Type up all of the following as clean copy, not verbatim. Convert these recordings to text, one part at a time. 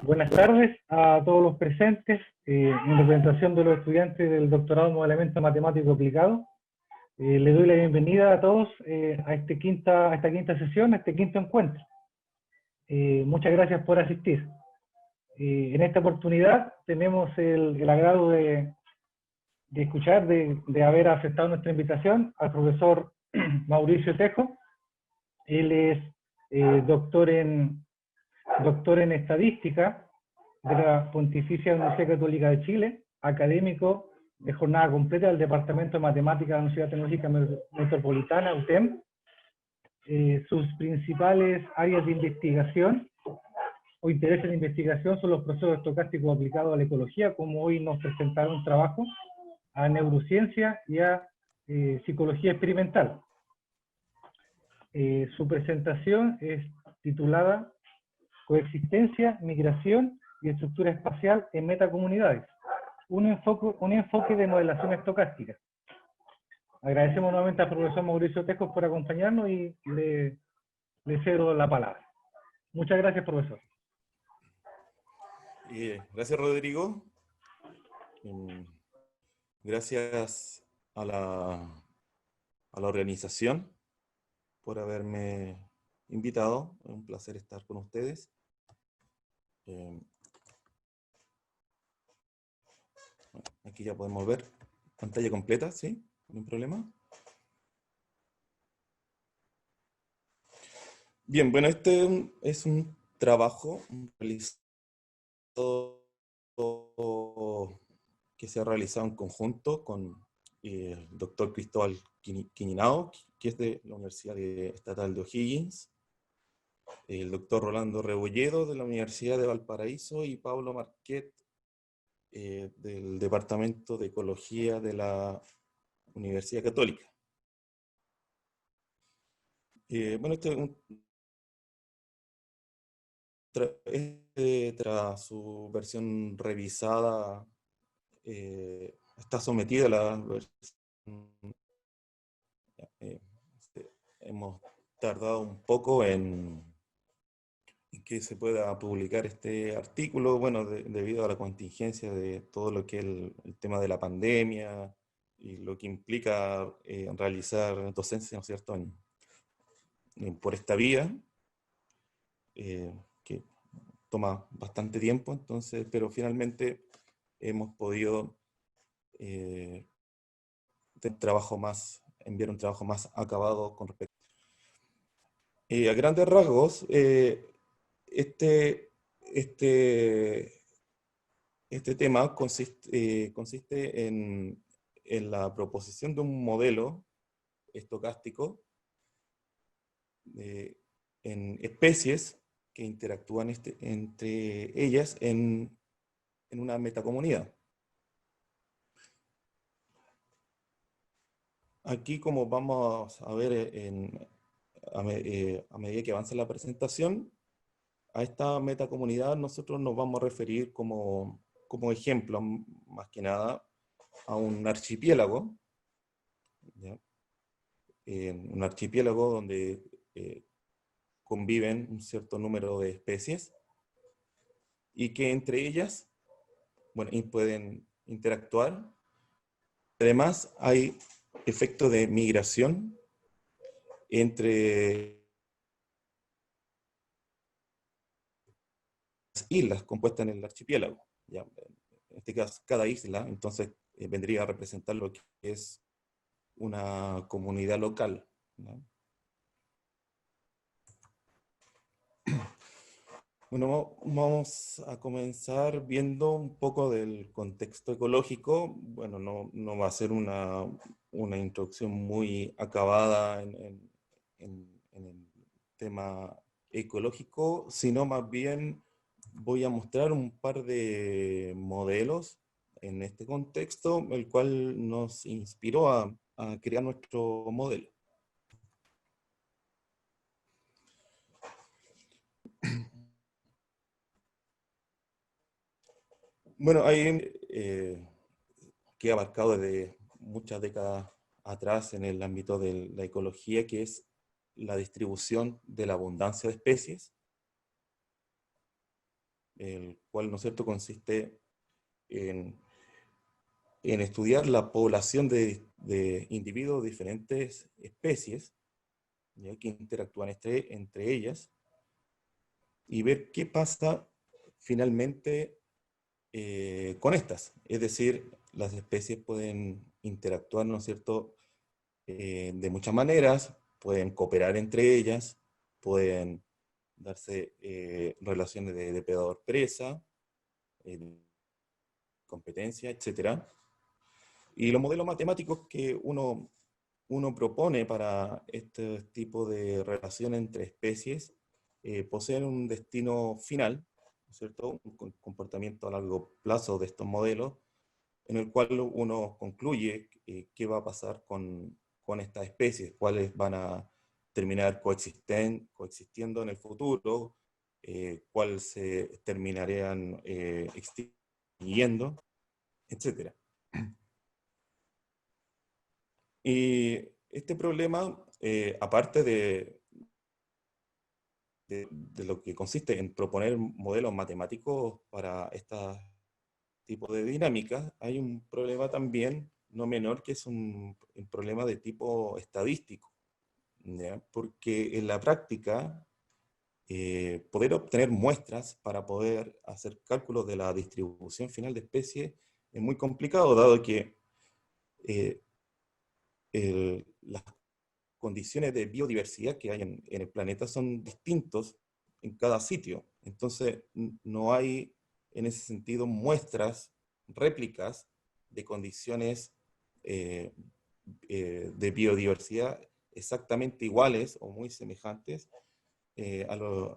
Buenas tardes a todos los presentes, en representación de los estudiantes del doctorado en modelamiento matemático aplicado. Les doy la bienvenida a todos a esta quinta sesión, a este quinto encuentro. Muchas gracias por asistir. En esta oportunidad tenemos el agrado de escuchar, de haber aceptado nuestra invitación al profesor Mauricio Tejo. Él es doctor en estadística de la Pontificia Universidad Católica de Chile, académico de jornada completa del Departamento de Matemáticas de la Universidad Tecnológica Metropolitana, UTEM. Sus principales áreas de investigación o intereses de investigación son los procesos estocásticos aplicados a la ecología, como hoy nos presentaron un trabajo, a neurociencia y a psicología experimental. Su presentación es titulada Coexistencia, Migración y Estructura Espacial en Metacomunidades, un enfoque de modelación estocástica. Agradecemos nuevamente al profesor Mauricio Tejo por acompañarnos y le cedo la palabra. Muchas gracias, profesor. Gracias, Rodrigo. Gracias a la organización por haberme invitado. Es un placer estar con ustedes. Aquí ya podemos ver pantalla completa, ¿sí? ¿Ningún problema? Bien, bueno, este es un trabajo que se ha realizado en conjunto con el doctor Cristóbal Quiñinao, que es de la Universidad Estatal de O'Higgins, el doctor Rolando Rebolledo de la Universidad de Valparaíso y Pablo Marquet del Departamento de Ecología de la Universidad Católica. Bueno, tras su versión revisada, está sometida a la versión. Hemos tardado un poco en que se pueda publicar este artículo, bueno, debido a la contingencia de todo lo que es el tema de la pandemia y lo que implica realizar docencia, ¿no es cierto?, por esta vía, que toma bastante tiempo, entonces, pero finalmente hemos podido enviar un trabajo más acabado con respecto. A grandes rasgos, este tema consiste en la proposición de un modelo estocástico en especies que interactúan entre ellas en una metacomunidad. Aquí, como vamos a ver a medida que avanza la presentación, a esta metacomunidad nosotros nos vamos a referir como ejemplo, más que nada, a un archipiélago, ¿ya? Un archipiélago donde conviven un cierto número de especies y que entre ellas, bueno, pueden interactuar. Además, hay efectos de migración entre las islas compuestas en el archipiélago. ¿Ya? En este caso, cada isla, entonces, vendría a representar lo que es una comunidad local, ¿no? Bueno, vamos a comenzar viendo un poco del contexto ecológico. Bueno, no va a ser una introducción muy acabada en el tema ecológico, sino más bien voy a mostrar un par de modelos en este contexto, el cual nos inspiró a crear nuestro modelo. Bueno, hay que ha abarcado desde muchas décadas atrás en el ámbito de la ecología, que es la distribución de la abundancia de especies. el cual, ¿no es cierto?, consiste en estudiar la población de individuos de diferentes especies, ¿ya?, que interactúan entre ellas, y ver qué pasa finalmente con estas. Es decir, las especies pueden interactuar, ¿no es cierto?, de muchas maneras, pueden cooperar entre ellas, pueden darse relaciones de depredador-presa, competencia, etcétera. Y los modelos matemáticos que uno propone para este tipo de relación entre especies poseen un destino final, ¿no es cierto? Un comportamiento a largo plazo de estos modelos, en el cual uno concluye qué va a pasar con estas especies, cuáles van a terminar coexistiendo en el futuro, cuáles se terminarían extinguiendo, etcétera. Y este problema, aparte de lo que consiste en proponer modelos matemáticos para este tipo de dinámicas, hay un problema también no menor, que es un problema de tipo estadístico, ¿ya? Porque en la práctica, poder obtener muestras para poder hacer cálculos de la distribución final de especies es muy complicado, dado que eh, las condiciones de biodiversidad que hay en el planeta son distintos en cada sitio. Entonces, no hay en ese sentido muestras, réplicas de condiciones eh, de biodiversidad exactamente iguales o muy semejantes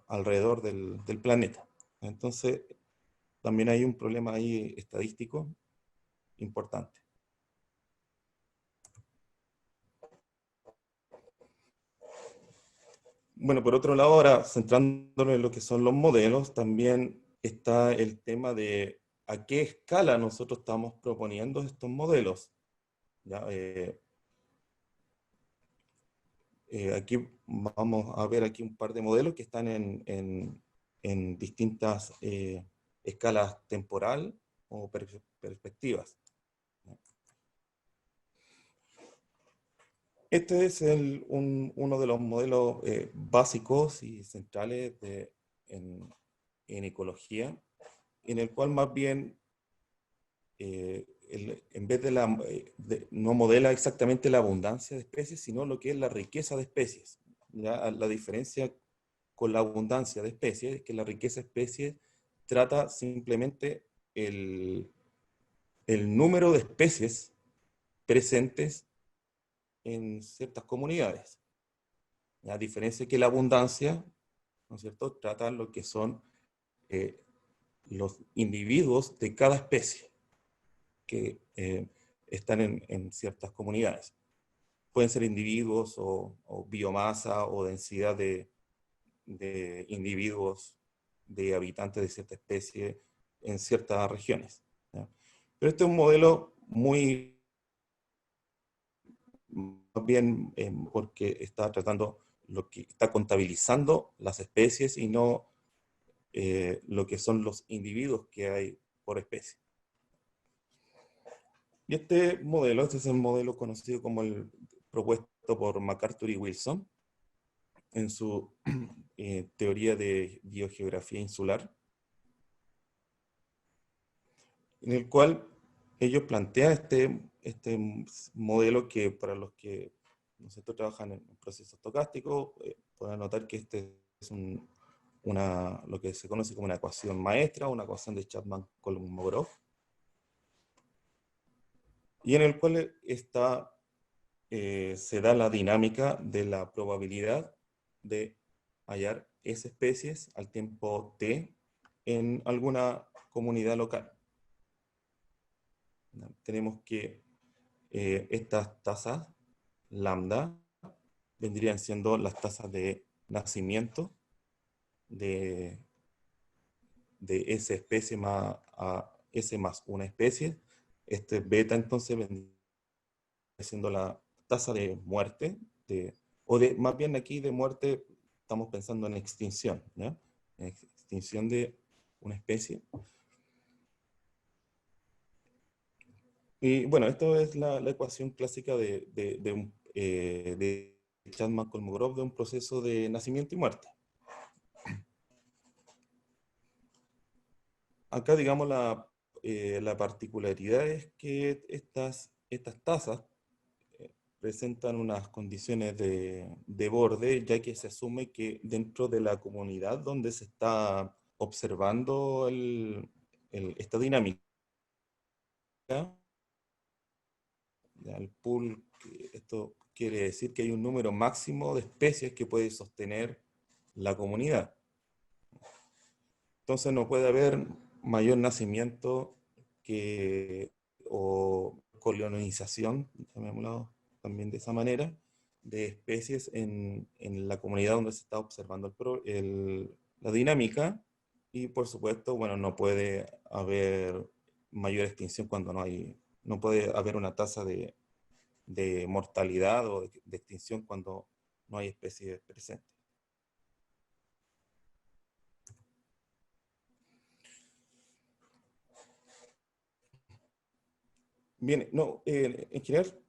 alrededor del planeta. Entonces, también hay un problema ahí estadístico importante. Bueno, por otro lado, ahora centrándonos en lo que son los modelos, también está el tema de a qué escala nosotros estamos proponiendo estos modelos. ¿Ya? Aquí vamos a ver aquí un par de modelos que están en distintas escalas temporal o perspectivas. Este es uno de los modelos básicos y centrales en ecología, en el cual más bien, en vez no modela exactamente la abundancia de especies, sino lo que es la riqueza de especies. ¿Ya? La diferencia con la abundancia de especies es que la riqueza de especies trata simplemente el, el número de especies presentes en ciertas comunidades. A diferencia que la abundancia, ¿no es cierto?, trata lo que son eh, los individuos de cada especie que están en ciertas comunidades. Pueden ser individuos o biomasa o densidad de individuos, de habitantes de cierta especie en ciertas regiones, ¿ya? Pero este es un modelo muy más bien porque está tratando lo que está contabilizando las especies y no lo que son los individuos que hay por especie. Y este es el modelo conocido como el propuesto por MacArthur y Wilson en su teoría de biogeografía insular, en el cual ellos plantean este modelo que para los que nosotros trabajan en procesos estocásticos, pueden notar que este es lo que se conoce como una ecuación maestra, una ecuación de Chapman-Kolmogorov, y en el cual se da la dinámica de la probabilidad de hallar esas especies al tiempo t en alguna comunidad local. Tenemos que estas tasas lambda vendrían siendo las tasas de nacimiento de esa especie más a S más una especie. Este beta entonces vendría siendo la tasa de muerte, más bien aquí de muerte estamos pensando en extinción, ¿ya? En extinción de una especie. Y bueno, esto es la ecuación clásica de Chapman-Kolmogorov de un proceso de nacimiento y muerte. Acá, digamos, la particularidad es que estas tasas presentan unas condiciones de borde, ya que se asume que dentro de la comunidad donde se está observando esta dinámica, ya, el pool, esto quiere decir que hay un número máximo de especies que puede sostener la comunidad. Entonces no puede haber mayor nacimiento o colonización, llamémoslo también de esa manera, de especies en la comunidad donde se está observando la dinámica, y por supuesto, bueno, no puede haber mayor extinción cuando no puede haber una tasa de mortalidad o de extinción cuando no hay especies presentes. Bien, no, en general,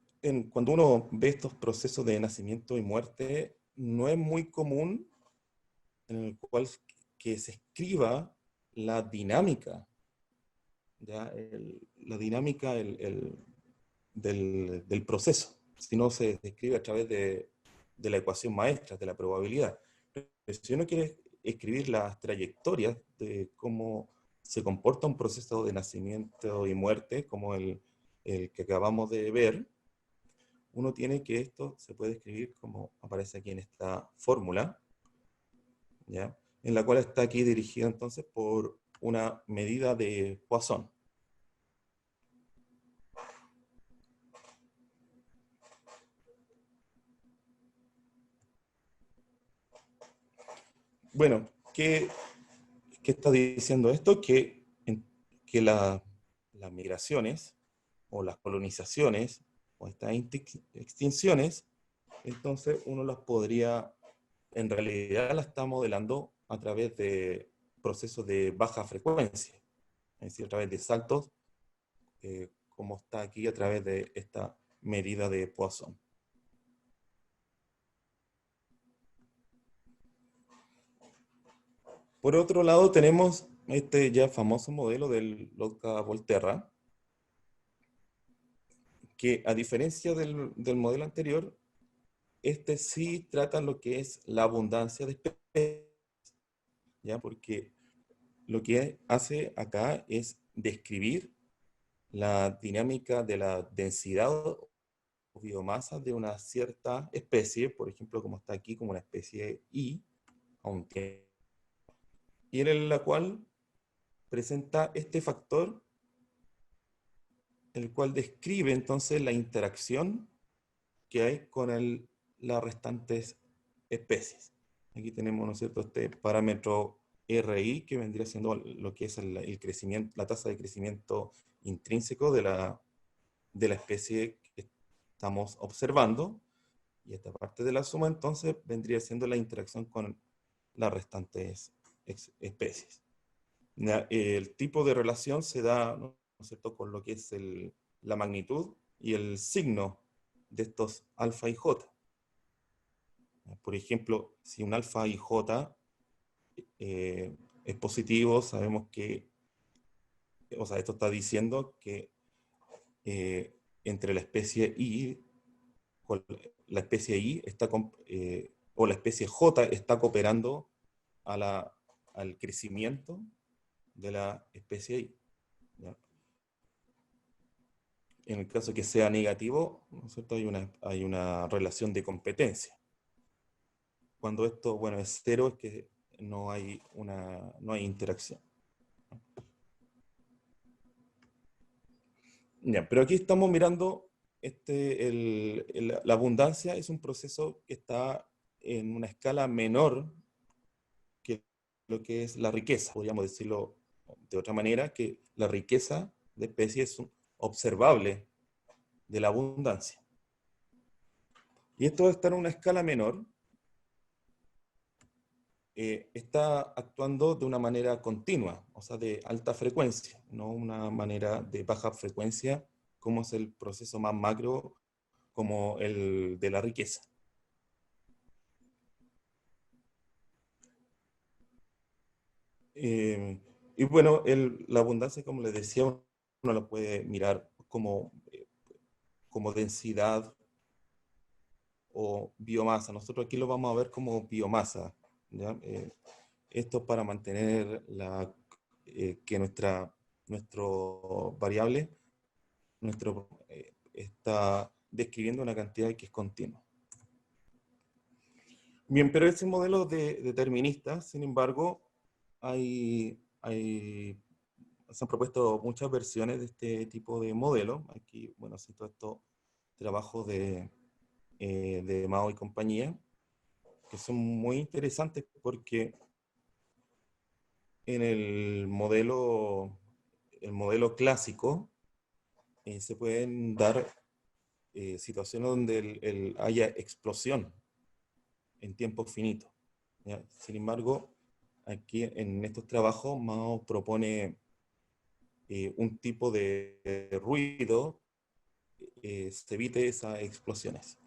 cuando uno ve estos procesos de nacimiento y muerte, no es muy común en el cual que se escriba la dinámica, ¿ya? La dinámica del proceso, sino se describe a través de la ecuación maestra, de la probabilidad. Pero si uno quiere escribir las trayectorias de cómo se comporta un proceso de nacimiento y muerte, como el que acabamos de ver, uno tiene que esto se puede escribir como aparece aquí en esta fórmula, ¿ya? En la cual está aquí dirigida entonces por una medida de Poisson. Bueno, ¿qué está diciendo esto? Que las migraciones o las colonizaciones o estas extinciones, entonces uno las podría, en realidad la está modelando a través de procesos de baja frecuencia, es decir, a través de saltos, como está aquí a través de esta medida de Poisson. Por otro lado, tenemos este ya famoso modelo del Lotka-Volterra, que a diferencia del modelo anterior, este sí trata lo que es la abundancia de especies, ¿ya? Porque lo que hace acá es describir la dinámica de la densidad o biomasa de una cierta especie, por ejemplo, como está aquí, como una especie I, aunque, y en la cual presenta este factor, el cual describe entonces la interacción que hay con las restantes especies. Aquí tenemos, ¿no es cierto?, este parámetro RI, que vendría siendo lo que es el crecimiento, la tasa de crecimiento intrínseco de la especie que estamos observando, y esta parte de la suma entonces vendría siendo la interacción con las restantes especies. El tipo de relación se da, ¿no es cierto?, con lo que es la magnitud y el signo de estos alfa y j. Por ejemplo, si un alfa y j es positivo, sabemos que, o sea, esto está diciendo que entre la especie I, la especie I está o la especie J está cooperando al crecimiento de la especie I, ¿ya? En el caso que sea negativo, ¿no es cierto?, hay una relación de competencia. Cuando esto, bueno, es cero, es que no hay interacción. Ya, pero aquí estamos mirando la abundancia es un proceso que está en una escala menor que lo que es la riqueza. Podríamos decirlo de otra manera, que la riqueza de especies es observable de la abundancia. Y esto está en una escala menor, está actuando de una manera continua, o sea, de alta frecuencia, no una manera de baja frecuencia, como es el proceso más macro, como el de la riqueza. Y bueno, la abundancia, como les decía, uno la puede mirar como densidad o biomasa. Nosotros aquí lo vamos a ver como biomasa, ¿ya? Esto para mantener que nuestro variable está describiendo una cantidad que es continua. Bien, pero ese modelo determinista, sin embargo, se han propuesto muchas versiones de este tipo de modelo. Aquí, bueno, cito estos trabajos de Mao y compañía, que son muy interesantes porque en el modelo clásico se pueden dar situaciones donde haya explosión en tiempo finito, ¿ya? Sin embargo, aquí en estos trabajos Mao propone un tipo de ruido, se evite esas explosiones.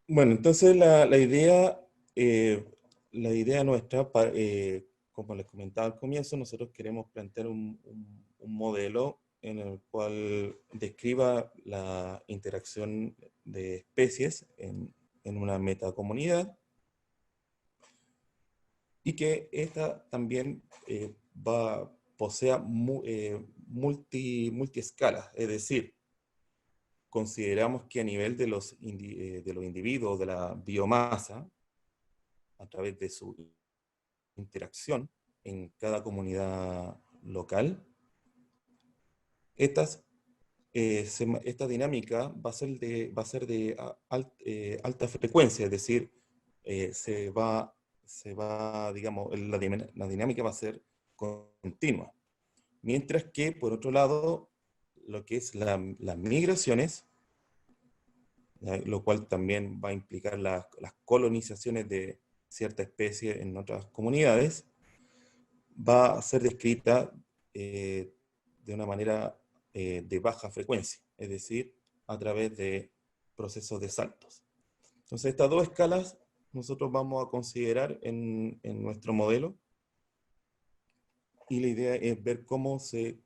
Bueno, entonces la idea nuestra, como les comentaba al comienzo, nosotros queremos plantear un modelo en el cual describa la interacción de especies en una metacomunidad, y que esta también posea multiescalas, es decir, consideramos que a nivel de los individuos, de la biomasa, a través de su interacción en cada comunidad local, esta dinámica va a ser de alta frecuencia, es decir, digamos, la dinámica va a ser continua. Mientras que, por otro lado, lo que es las migraciones, lo cual también va a implicar las colonizaciones de cierta especie en otras comunidades, va a ser descrita de una manera de baja frecuencia, es decir, a través de procesos de saltos. Entonces, estas dos escalas nosotros vamos a considerar en nuestro modelo, y la idea es ver cómo se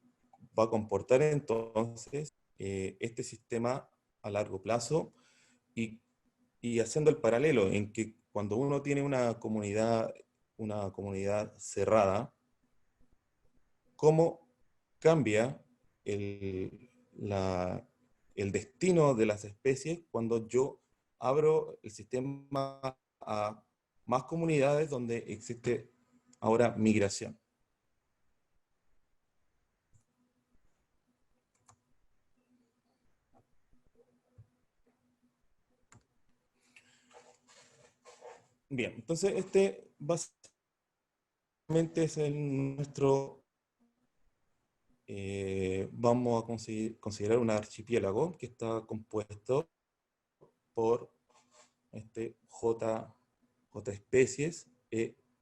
va a comportar entonces este sistema a largo plazo, y haciendo el paralelo en que cuando uno tiene una comunidad cerrada, cómo cambia el destino de las especies cuando yo abro el sistema a más comunidades donde existe ahora migración. Bien, entonces este básicamente es vamos a considerar un archipiélago que está compuesto por J especies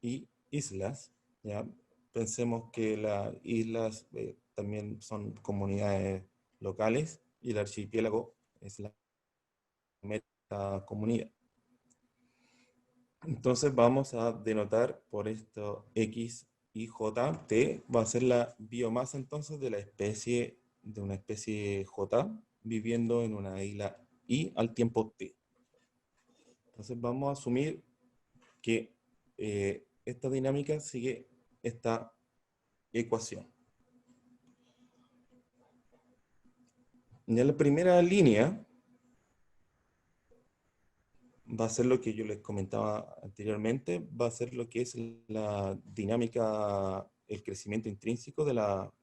y islas, ¿ya? Pensemos que las islas también son comunidades locales, y el archipiélago es la metacomunidad. Entonces vamos a denotar por esto X y J. T va a ser la biomasa entonces de una especie J viviendo en una isla I al tiempo T. Entonces vamos a asumir que esta dinámica sigue esta ecuación. Ya la primera línea va a ser lo que yo les comentaba anteriormente, va a ser lo que es la dinámica, el crecimiento intrínseco de la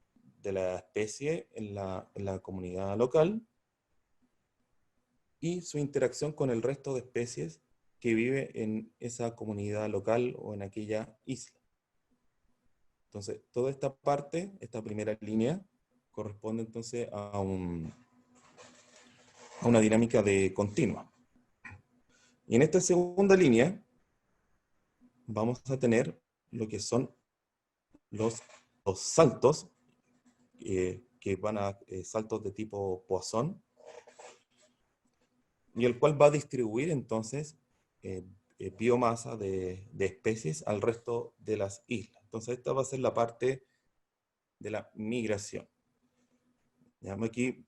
especie en la comunidad local, y su interacción con el resto de especies que vive en esa comunidad local o en aquella isla. Entonces, toda esta parte, esta primera línea, corresponde entonces a una dinámica de continua. Y en esta segunda línea vamos a tener lo que son los saltos, que van a saltos de tipo Poisson, y el cual va a distribuir entonces biomasa de especies al resto de las islas. Entonces esta va a ser la parte de la migración. Ya, aquí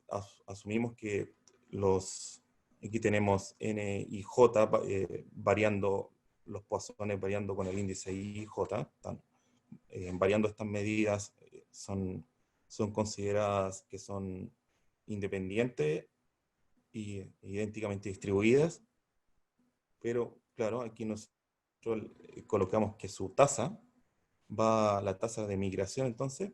asumimos que aquí tenemos N y J variando, los poissones variando con el índice I y J, están, variando estas medidas, son consideradas que son independientes y idénticamente distribuidas, pero claro, aquí nosotros colocamos que su tasa, la tasa de migración entonces,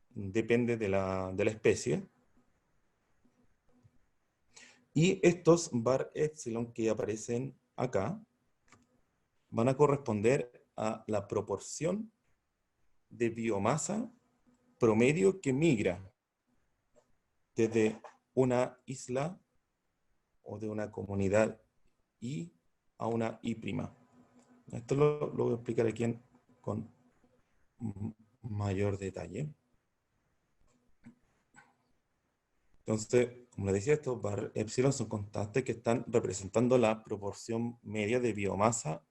depende de la especie, y estos bar epsilon que aparecen acá van a corresponder a la proporción de biomasa promedio que migra desde una isla o de una comunidad I a una I'. Esto lo voy a explicar aquí con mayor detalle. Entonces, como les decía, estos bar epsilon son constantes que están representando la proporción media de biomasa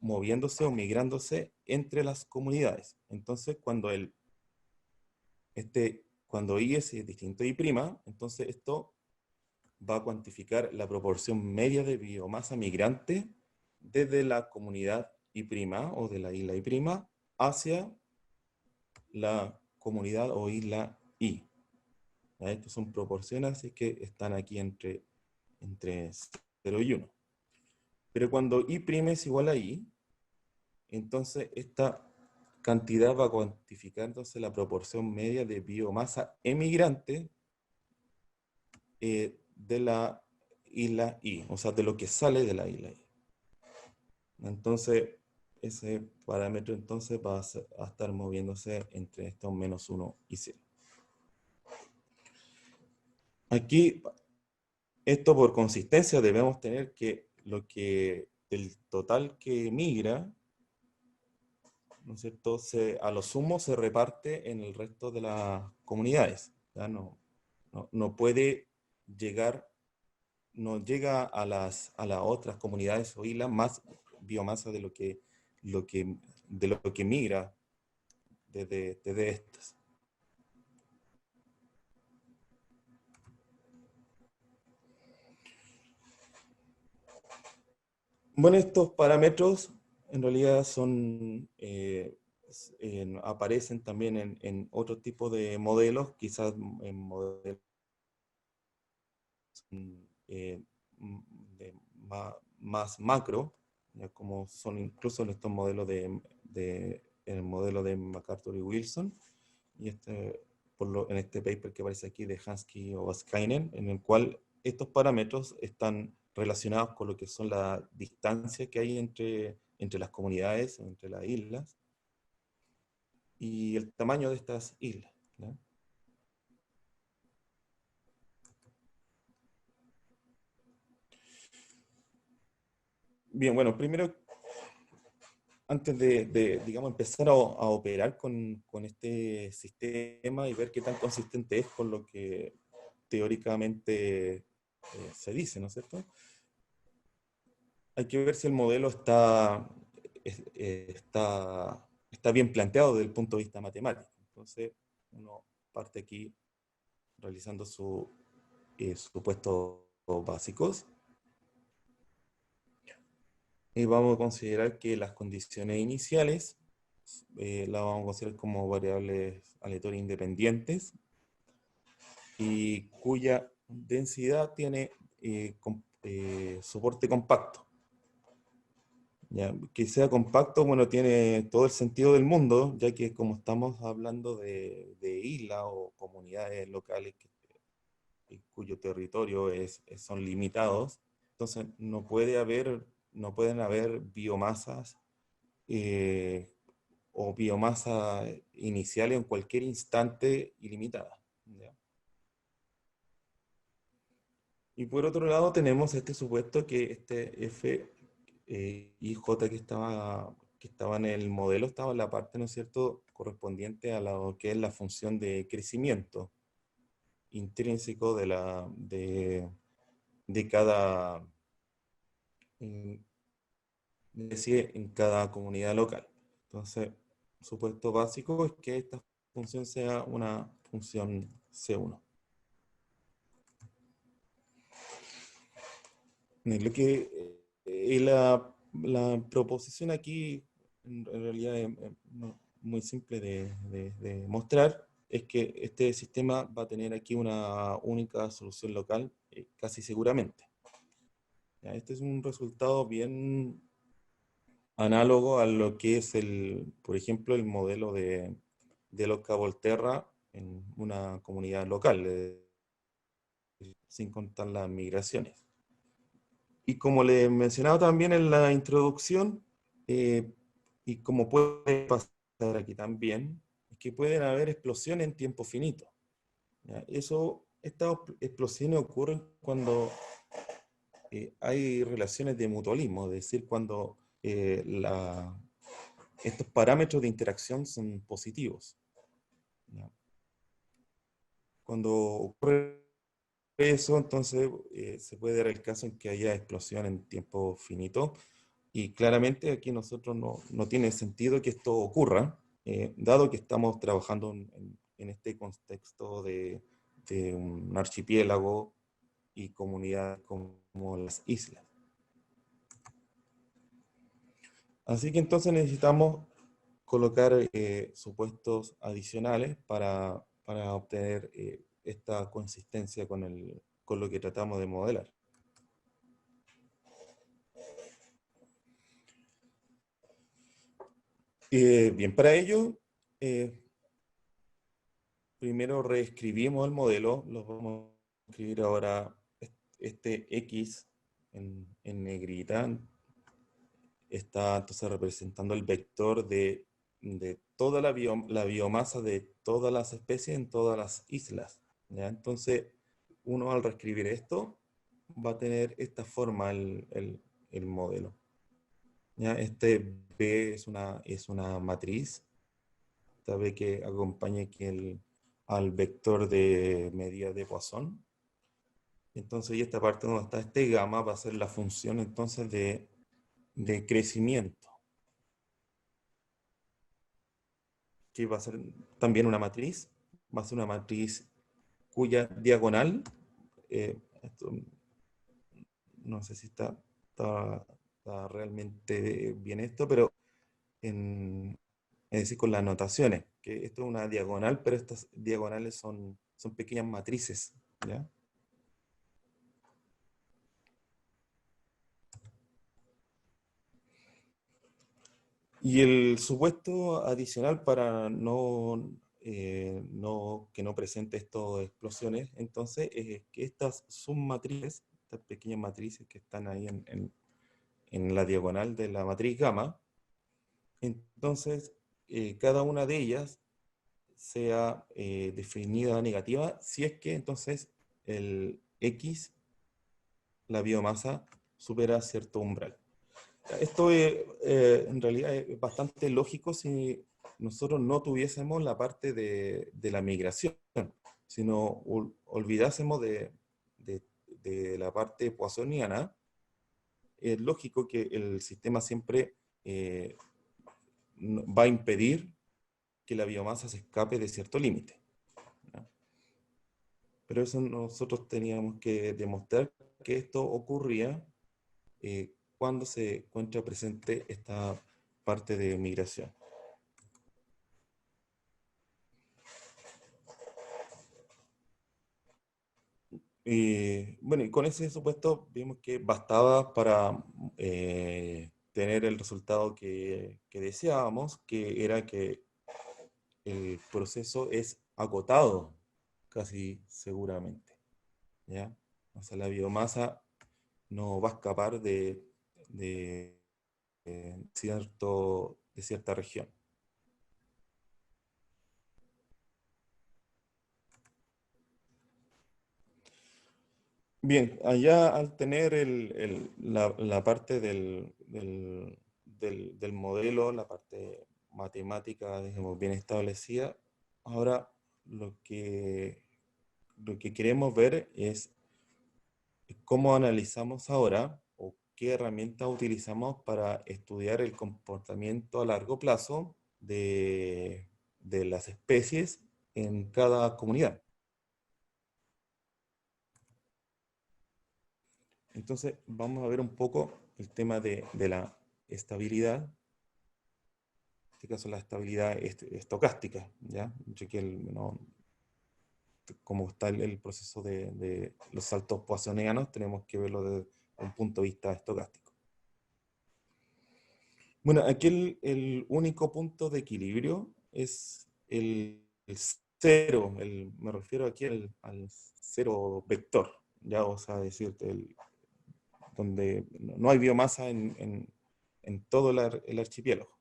moviéndose o migrándose entre las comunidades. Entonces, cuando I es distinto a I', entonces esto va a cuantificar la proporción media de biomasa migrante desde la comunidad I' o de la isla I' hacia la comunidad o isla I. Estas son proporciones así que están aquí entre 0 y 1. Pero cuando I' es igual a I, entonces esta cantidad va a cuantificar entonces la proporción media de biomasa emigrante de la isla I, o sea, de lo que sale de la isla I. Entonces, ese parámetro entonces va a estar moviéndose entre estos -1 y 0. Aquí, esto por consistencia debemos tener que el total que migra, ¿no es cierto?, a lo sumo se reparte en el resto de las comunidades. ¿Ya? No puede llegar, no llega a las otras comunidades o islas más biomasa de de lo que migra desde estas. Bueno, estos parámetros en realidad aparecen también en otro tipo de modelos, quizás en modelos eh, más macro, ya como son incluso en estos modelos el modelo de MacArthur y Wilson, y en este paper que aparece aquí de Hansky o Vaskainen, en el cual estos parámetros están relacionados con lo que son la distancia que hay entre las comunidades, entre las islas, y el tamaño de estas islas, ¿no? Bien, bueno, primero, antes digamos, empezar a operar con este sistema y ver qué tan consistente es con lo que teóricamente se dice, ¿no es cierto? Hay que ver si el modelo está bien planteado desde el punto de vista matemático. Entonces, uno parte aquí realizando sus supuestos básicos. Y vamos a considerar que las condiciones iniciales las vamos a considerar como variables aleatorias independientes y cuya densidad tiene soporte compacto. Ya, que sea compacto, bueno, tiene todo el sentido del mundo, ya que como estamos hablando de islas o comunidades locales cuyo territorio son limitados, entonces no pueden haber biomasas eh, o biomasa iniciales en cualquier instante ilimitada. ¿Ya? Y por otro lado tenemos este supuesto que este F y J que estaba en el modelo, estaba en la parte, ¿no es cierto?, correspondiente a lo que es la función de crecimiento intrínseco de cada, en, decir, en cada comunidad local. Entonces, supuesto básico es que esta función sea una función C1. Lo que la proposición aquí en realidad es muy simple de mostrar, es que este sistema va a tener aquí una única solución local, casi seguramente. ¿Ya? Este es un resultado bien análogo a lo que es por ejemplo, el modelo de Loca Volterra en una comunidad local, sin contar las migraciones. Y como le mencionaba también en la introducción, eh, y como puede pasar aquí también, es que pueden haber explosiones en tiempo finito. ¿Ya? Estas explosiones ocurren cuando hay relaciones de mutualismo, es decir, cuando estos parámetros de interacción son positivos. ¿Ya? Cuando ocurre eso, entonces se puede dar el caso en que haya explosión en tiempo finito. Y claramente aquí nosotros no tiene sentido que esto ocurra, dado que estamos trabajando en este contexto de un archipiélago y comunidades como las islas. Así que entonces necesitamos colocar supuestos adicionales para obtener esta consistencia con lo que tratamos de modelar. Bien, para ello, primero reescribimos el modelo, lo vamos a escribir ahora, este X en negrita, está entonces representando el vector de toda la biomasa de todas las especies en todas las islas. ¿Ya? Entonces, uno al reescribir esto, va a tener esta forma el modelo. ¿Ya? Este B es una matriz, esta B que acompaña aquí al vector de medida de Poisson. Entonces, y esta parte donde está este gamma va a ser la función entonces de crecimiento, que va a ser también una matriz, va a ser una matriz cuya diagonal, esto, no sé si está realmente bien esto, pero es decir, con las notaciones, que esto es una diagonal, pero estas diagonales son pequeñas matrices, ¿ya? Y el supuesto adicional para que no presente estas explosiones, entonces, es que estas submatrices, estas pequeñas matrices que están ahí en la diagonal de la matriz gamma, entonces, cada una de ellas sea definida negativa si es que entonces el X, la biomasa, supera cierto umbral. Esto en realidad es bastante lógico si nosotros no tuviésemos la parte de la migración, sino olvidásemos de la parte poissoniana. Es lógico que el sistema siempre va a impedir que la biomasa se escape de cierto límite. ¿Ya? Pero eso nosotros teníamos que demostrar que esto ocurría cuando se encuentra presente esta parte de migración. Bueno, y con ese supuesto vimos que bastaba para tener el resultado que deseábamos, que era que el proceso es acotado, casi seguramente, ¿ya? O sea, la biomasa no va a escapar de, de cierta región. Bien, allá al tener la parte del modelo, la parte matemática, digamos, bien establecida, ahora lo lo que queremos ver es cómo analizamos ahora o qué herramientas utilizamos para estudiar el comportamiento a largo plazo de las especies en cada comunidad. Entonces, vamos a ver un poco el tema de la estabilidad, en este caso la estabilidad estocástica, ¿ya? Ya que como está el proceso de los saltos poissonianos, tenemos que verlo desde un punto de vista estocástico. Bueno, aquí el único punto de equilibrio es el cero, me refiero aquí al cero vector, ya, o sea, decir, donde no hay biomasa en todo el archipiélago.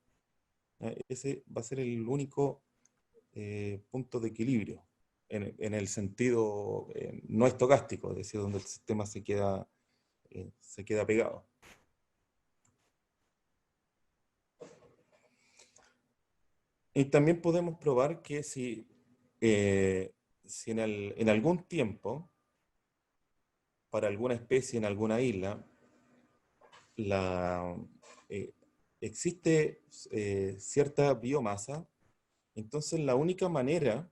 Ese va a ser el único punto de equilibrio en el sentido no estocástico, es decir, donde el sistema se queda pegado. Y también podemos probar que si en algún tiempo, para alguna especie en alguna isla, la, eh, existe cierta biomasa, entonces la única manera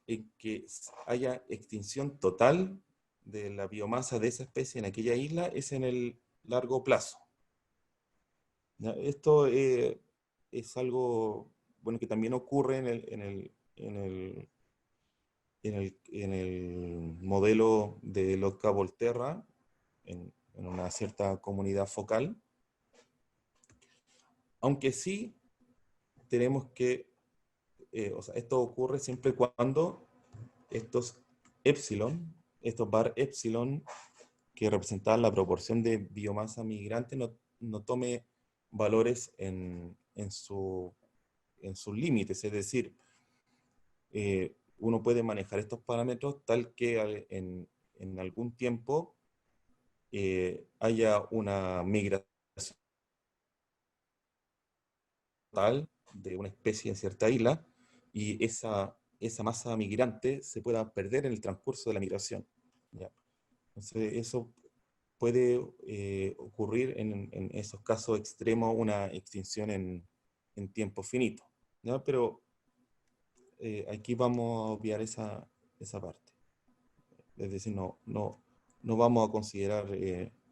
en que haya extinción total de la biomasa de esa especie en aquella isla es en el largo plazo. ¿Ya? Esto es algo bueno que también ocurre en el modelo de Lotka-Volterra, en una cierta comunidad focal, aunque sí tenemos que, o sea, esto ocurre siempre y cuando estos epsilon, estos bar epsilon, que representaban la proporción de biomasa migrante, no tome valores en sus límites, es decir, uno puede manejar estos parámetros tal que en algún tiempo haya una migración total de una especie en cierta isla y esa masa migrante se pueda perder en el transcurso de la migración. ¿Ya? Entonces, eso puede ocurrir en esos casos extremos, una extinción en tiempo finito. ¿Ya? Pero aquí vamos a obviar esa parte. Es decir, no vamos a considerar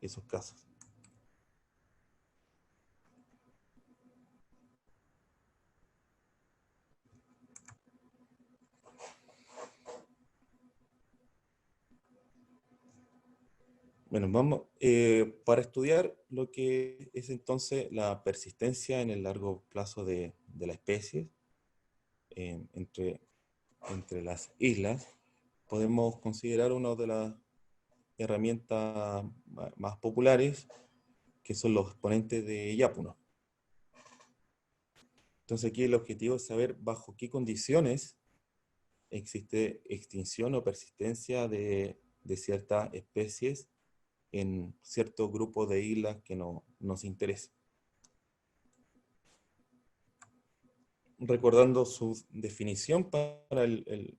esos casos. Bueno, para estudiar lo que es entonces la persistencia en el largo plazo de la especie entre las islas, podemos considerar una de las herramientas más populares, que son los exponentes de Lyapunov. Entonces aquí el objetivo es saber bajo qué condiciones existe extinción o persistencia de ciertas especies en cierto grupo de islas que nos interesa. Recordando su definición para el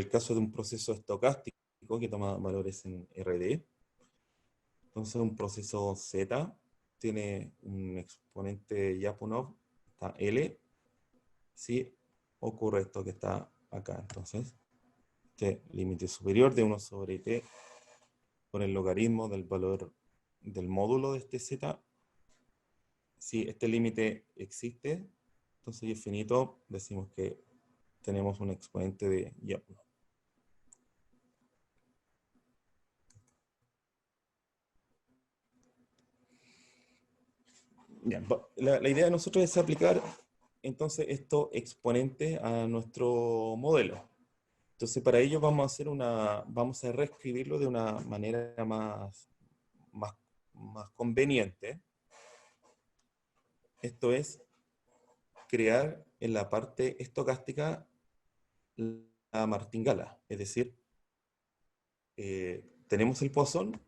caso de un proceso estocástico que toma valores en RD. Entonces un proceso Z tiene un exponente Lyapunov, está L, si ocurre esto que está acá. Entonces, este límite superior de 1 sobre t con el logaritmo del valor del módulo de este Z. Si este límite existe, entonces es finito, decimos que tenemos un exponente de Lyapunov. Bien, la idea de nosotros es aplicar entonces estos exponentes a nuestro modelo. Entonces para ello vamos a reescribirlo de una manera más, más conveniente. Esto es crear en la parte estocástica martingala. Es decir, tenemos el Poisson,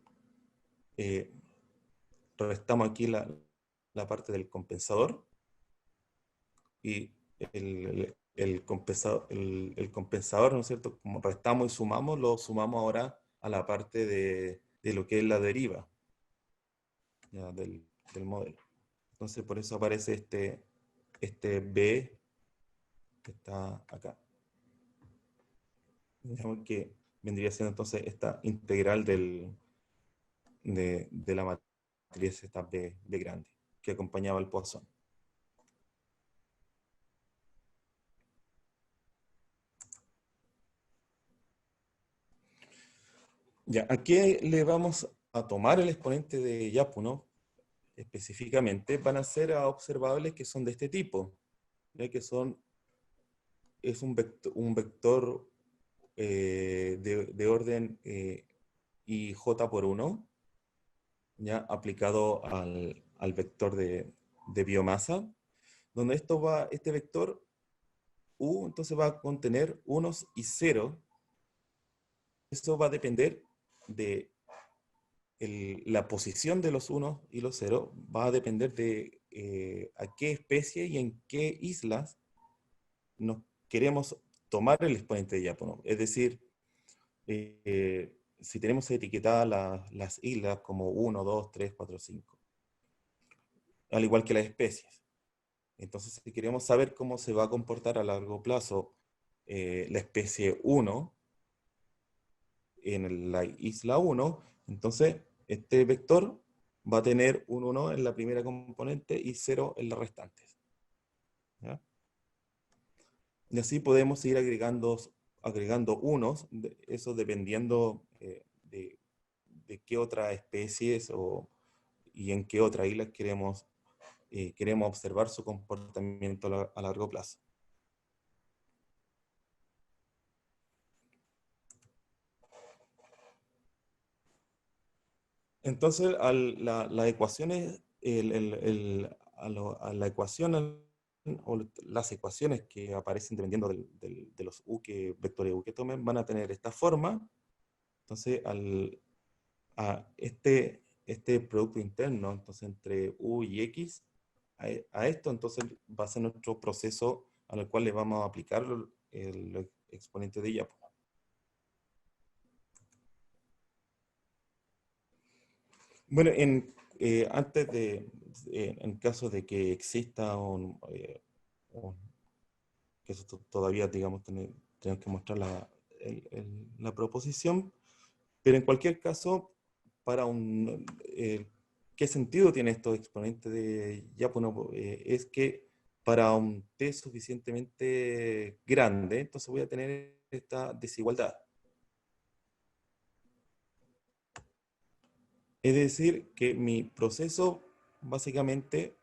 restamos aquí la parte del compensador, y el compensador, ¿no es cierto? Como restamos y sumamos, lo sumamos ahora a la parte de lo que es la deriva, ya, del modelo. Entonces, por eso aparece este B que está acá. Digamos que vendría siendo entonces esta integral de la matriz, esta B grande, que acompañaba al Poisson. Ya, aquí le vamos a tomar el exponente de Lyapunov. Específicamente van a ser observables que son de este tipo, ¿ya? Que es un vector de orden IJ por 1, ¿ya? Aplicado al vector de biomasa, donde este vector U entonces va a contener unos y ceros. Eso va a depender de la posición de los unos y los ceros, va a depender de a qué especie y en qué islas nos queremos tomar el exponente de Lyapunov. Es decir, si tenemos etiquetadas las islas como 1, 2, 3, 4, 5, al igual que las especies. Entonces, si queremos saber cómo se va a comportar a largo plazo la especie 1 en la isla 1, entonces este vector va a tener un 1 en la primera componente y 0 en las restantes, ¿ya? Y así podemos ir agregando unos, eso dependiendo de qué otras especies y en qué otra isla queremos observar su comportamiento a largo plazo. Entonces, las ecuaciones, a la ecuación, o las ecuaciones que aparecen dependiendo de los vectores U que tomen, van a tener esta forma. Entonces, a este producto interno, entonces entre U y X, a esto entonces va a ser nuestro proceso al cual le vamos a aplicar el exponente de Lyapunov. Bueno, en caso de que exista que eso todavía, digamos, tenemos que mostrar la proposición, pero en cualquier caso, ¿qué sentido tiene estos exponentes de Lyapunov? Es que para un T suficientemente grande, entonces voy a tener esta desigualdad. Es decir, que mi proceso, básicamente,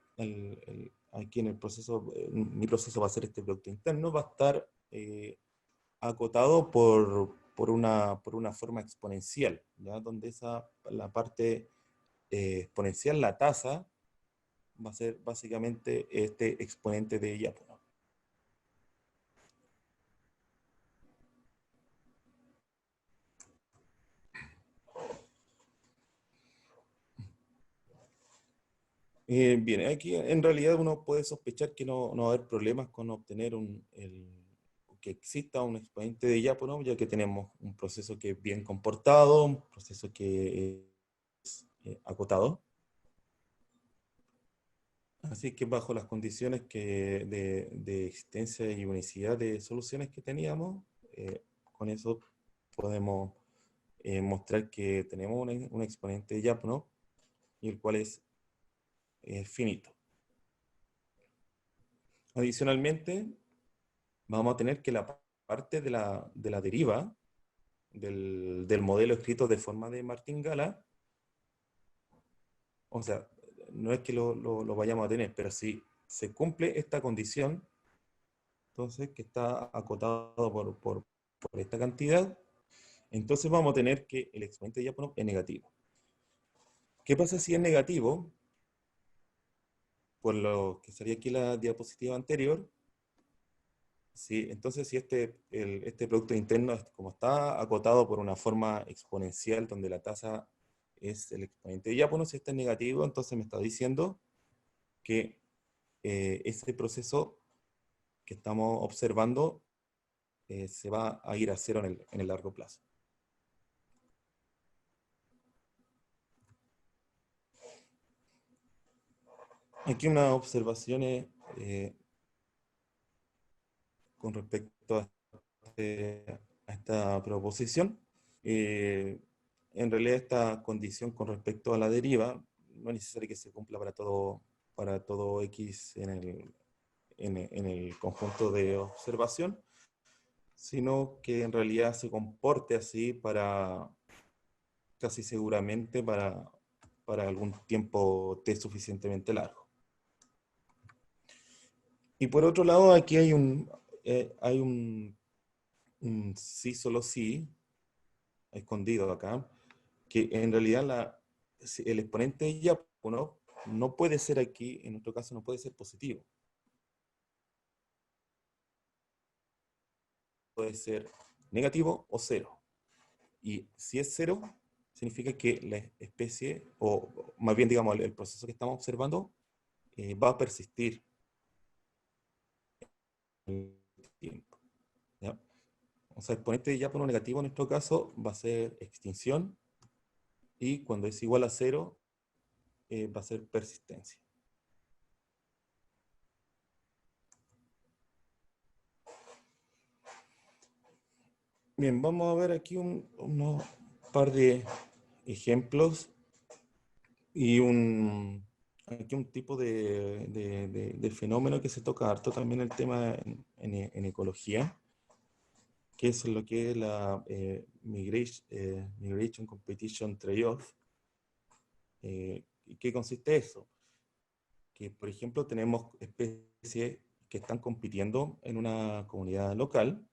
aquí en el proceso, mi proceso va a ser este producto interno, va a estar acotado por una forma exponencial, ¿ya? Donde la parte exponencial, la tasa, va a ser básicamente este exponente de Lyapunov. Bien, aquí en realidad uno puede sospechar que no va a haber problemas con obtener que exista un exponente de Lyapunov, ya que tenemos un proceso que es bien comportado, un proceso que es acotado. Así que bajo las condiciones de existencia y unicidad de soluciones que teníamos, con eso podemos mostrar que tenemos un exponente de Lyapunov, y el cual es finito. Adicionalmente, vamos a tener que la parte de la deriva del modelo escrito de forma de martingala, o sea, no es que lo vayamos a tener, pero si se cumple esta condición, entonces que está acotado por esta cantidad, entonces vamos a tener que el exponente de Lyapunov es negativo. ¿Qué pasa si es negativo? Por lo que sería aquí la diapositiva anterior, Sí, entonces si este Producto Interno, como está acotado por una forma exponencial, donde la tasa es el exponente de Lyapunov, si está en negativo, entonces me está diciendo que ese proceso que estamos observando se va a ir a cero en el largo plazo. Aquí unas observaciones con respecto a esta proposición. En realidad esta condición con respecto a la deriva no es necesario que se cumpla para todo X en el conjunto de observación, sino que en realidad se comporte así casi seguramente para algún tiempo T suficientemente largo. Y por otro lado, aquí hay un sí solo sí, escondido acá, que en realidad el exponente de Lyapunov no puede ser aquí, en nuestro caso no puede ser positivo. Puede ser negativo o cero. Y si es cero, significa que la especie, o más bien digamos el proceso que estamos observando, va a persistir en el tiempo. ¿Ya? O sea, exponente de Lyapunov negativo en nuestro caso va a ser extinción, y cuando es igual a cero, va a ser persistencia. Bien, vamos a ver aquí unos par de ejemplos y aquí un tipo de fenómeno que se toca harto también el tema en ecología, que es lo que es la Migration Competition Trade-off. ¿Y qué consiste eso? Que, por ejemplo, tenemos especies que están compitiendo en una comunidad local,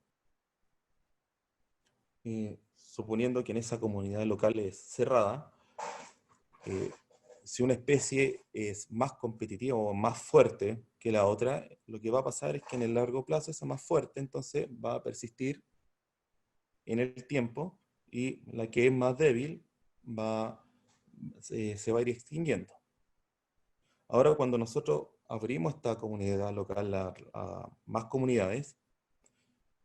suponiendo que en esa comunidad local es cerrada. Si una especie es más competitiva o más fuerte que la otra, lo que va a pasar es que en el largo plazo esa más fuerte entonces va a persistir en el tiempo, y la que es más débil se va a ir extinguiendo. Ahora, cuando nosotros abrimos esta comunidad local a más comunidades,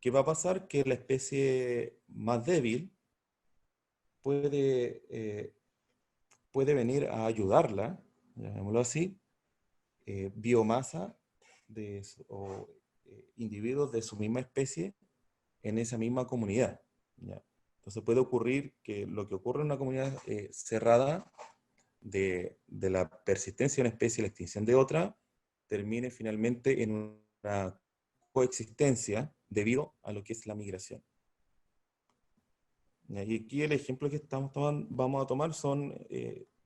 ¿qué va a pasar? Que la especie más débil puede venir a ayudarla, llamémoslo así, biomasa o individuos de su misma especie en esa misma comunidad. ¿Ya? Entonces puede ocurrir que lo que ocurre en una comunidad cerrada de la persistencia de una especie y la extinción de otra, termine finalmente en una coexistencia debido a lo que es la migración. ¿Ya? Y aquí el ejemplo que vamos a tomar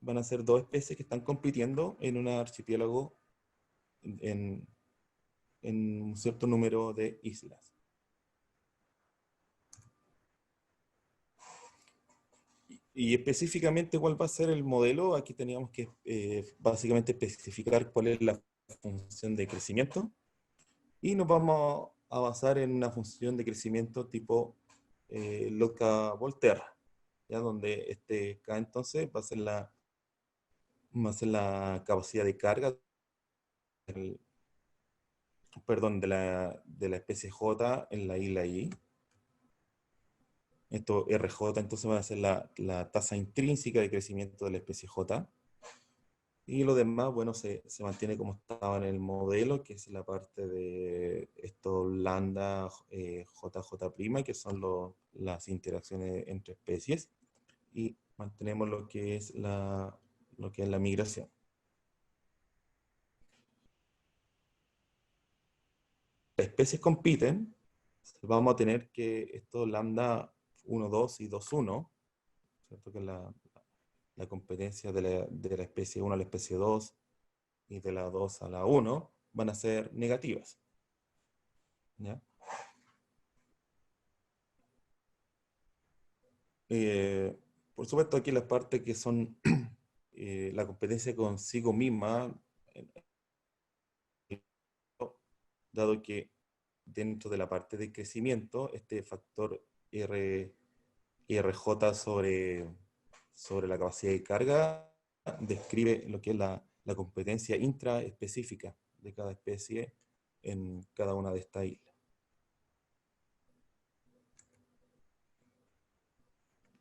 van a ser dos especies que están compitiendo en un archipiélago en, en un cierto número de islas. Y específicamente cuál va a ser el modelo, aquí teníamos que básicamente especificar cuál es la función de crecimiento, y nos vamos a basar en una función de crecimiento tipo Lotka-Volterra, ya donde K entonces va a ser la capacidad de carga de la especie J en la isla I. Esto RJ entonces va a ser la tasa intrínseca de crecimiento de la especie J. Y lo demás, bueno, se mantiene como estaba en el modelo, que es la parte de esto lambda, JJ', que son las interacciones entre especies. Y mantenemos lo que es la migración. Las especies compiten, vamos a tener que esto lambda 1, 2 y 2, 1, ¿cierto? Que es la competencia de la especie 1 a la especie 2 y de la 2 a la 1 van a ser negativas. ¿Ya? Por supuesto, aquí las partes que son la competencia consigo misma, dado que dentro de la parte de crecimiento, este factor RJ sobre la capacidad de carga describe lo que es la competencia intraespecífica de cada especie en cada una de estas islas.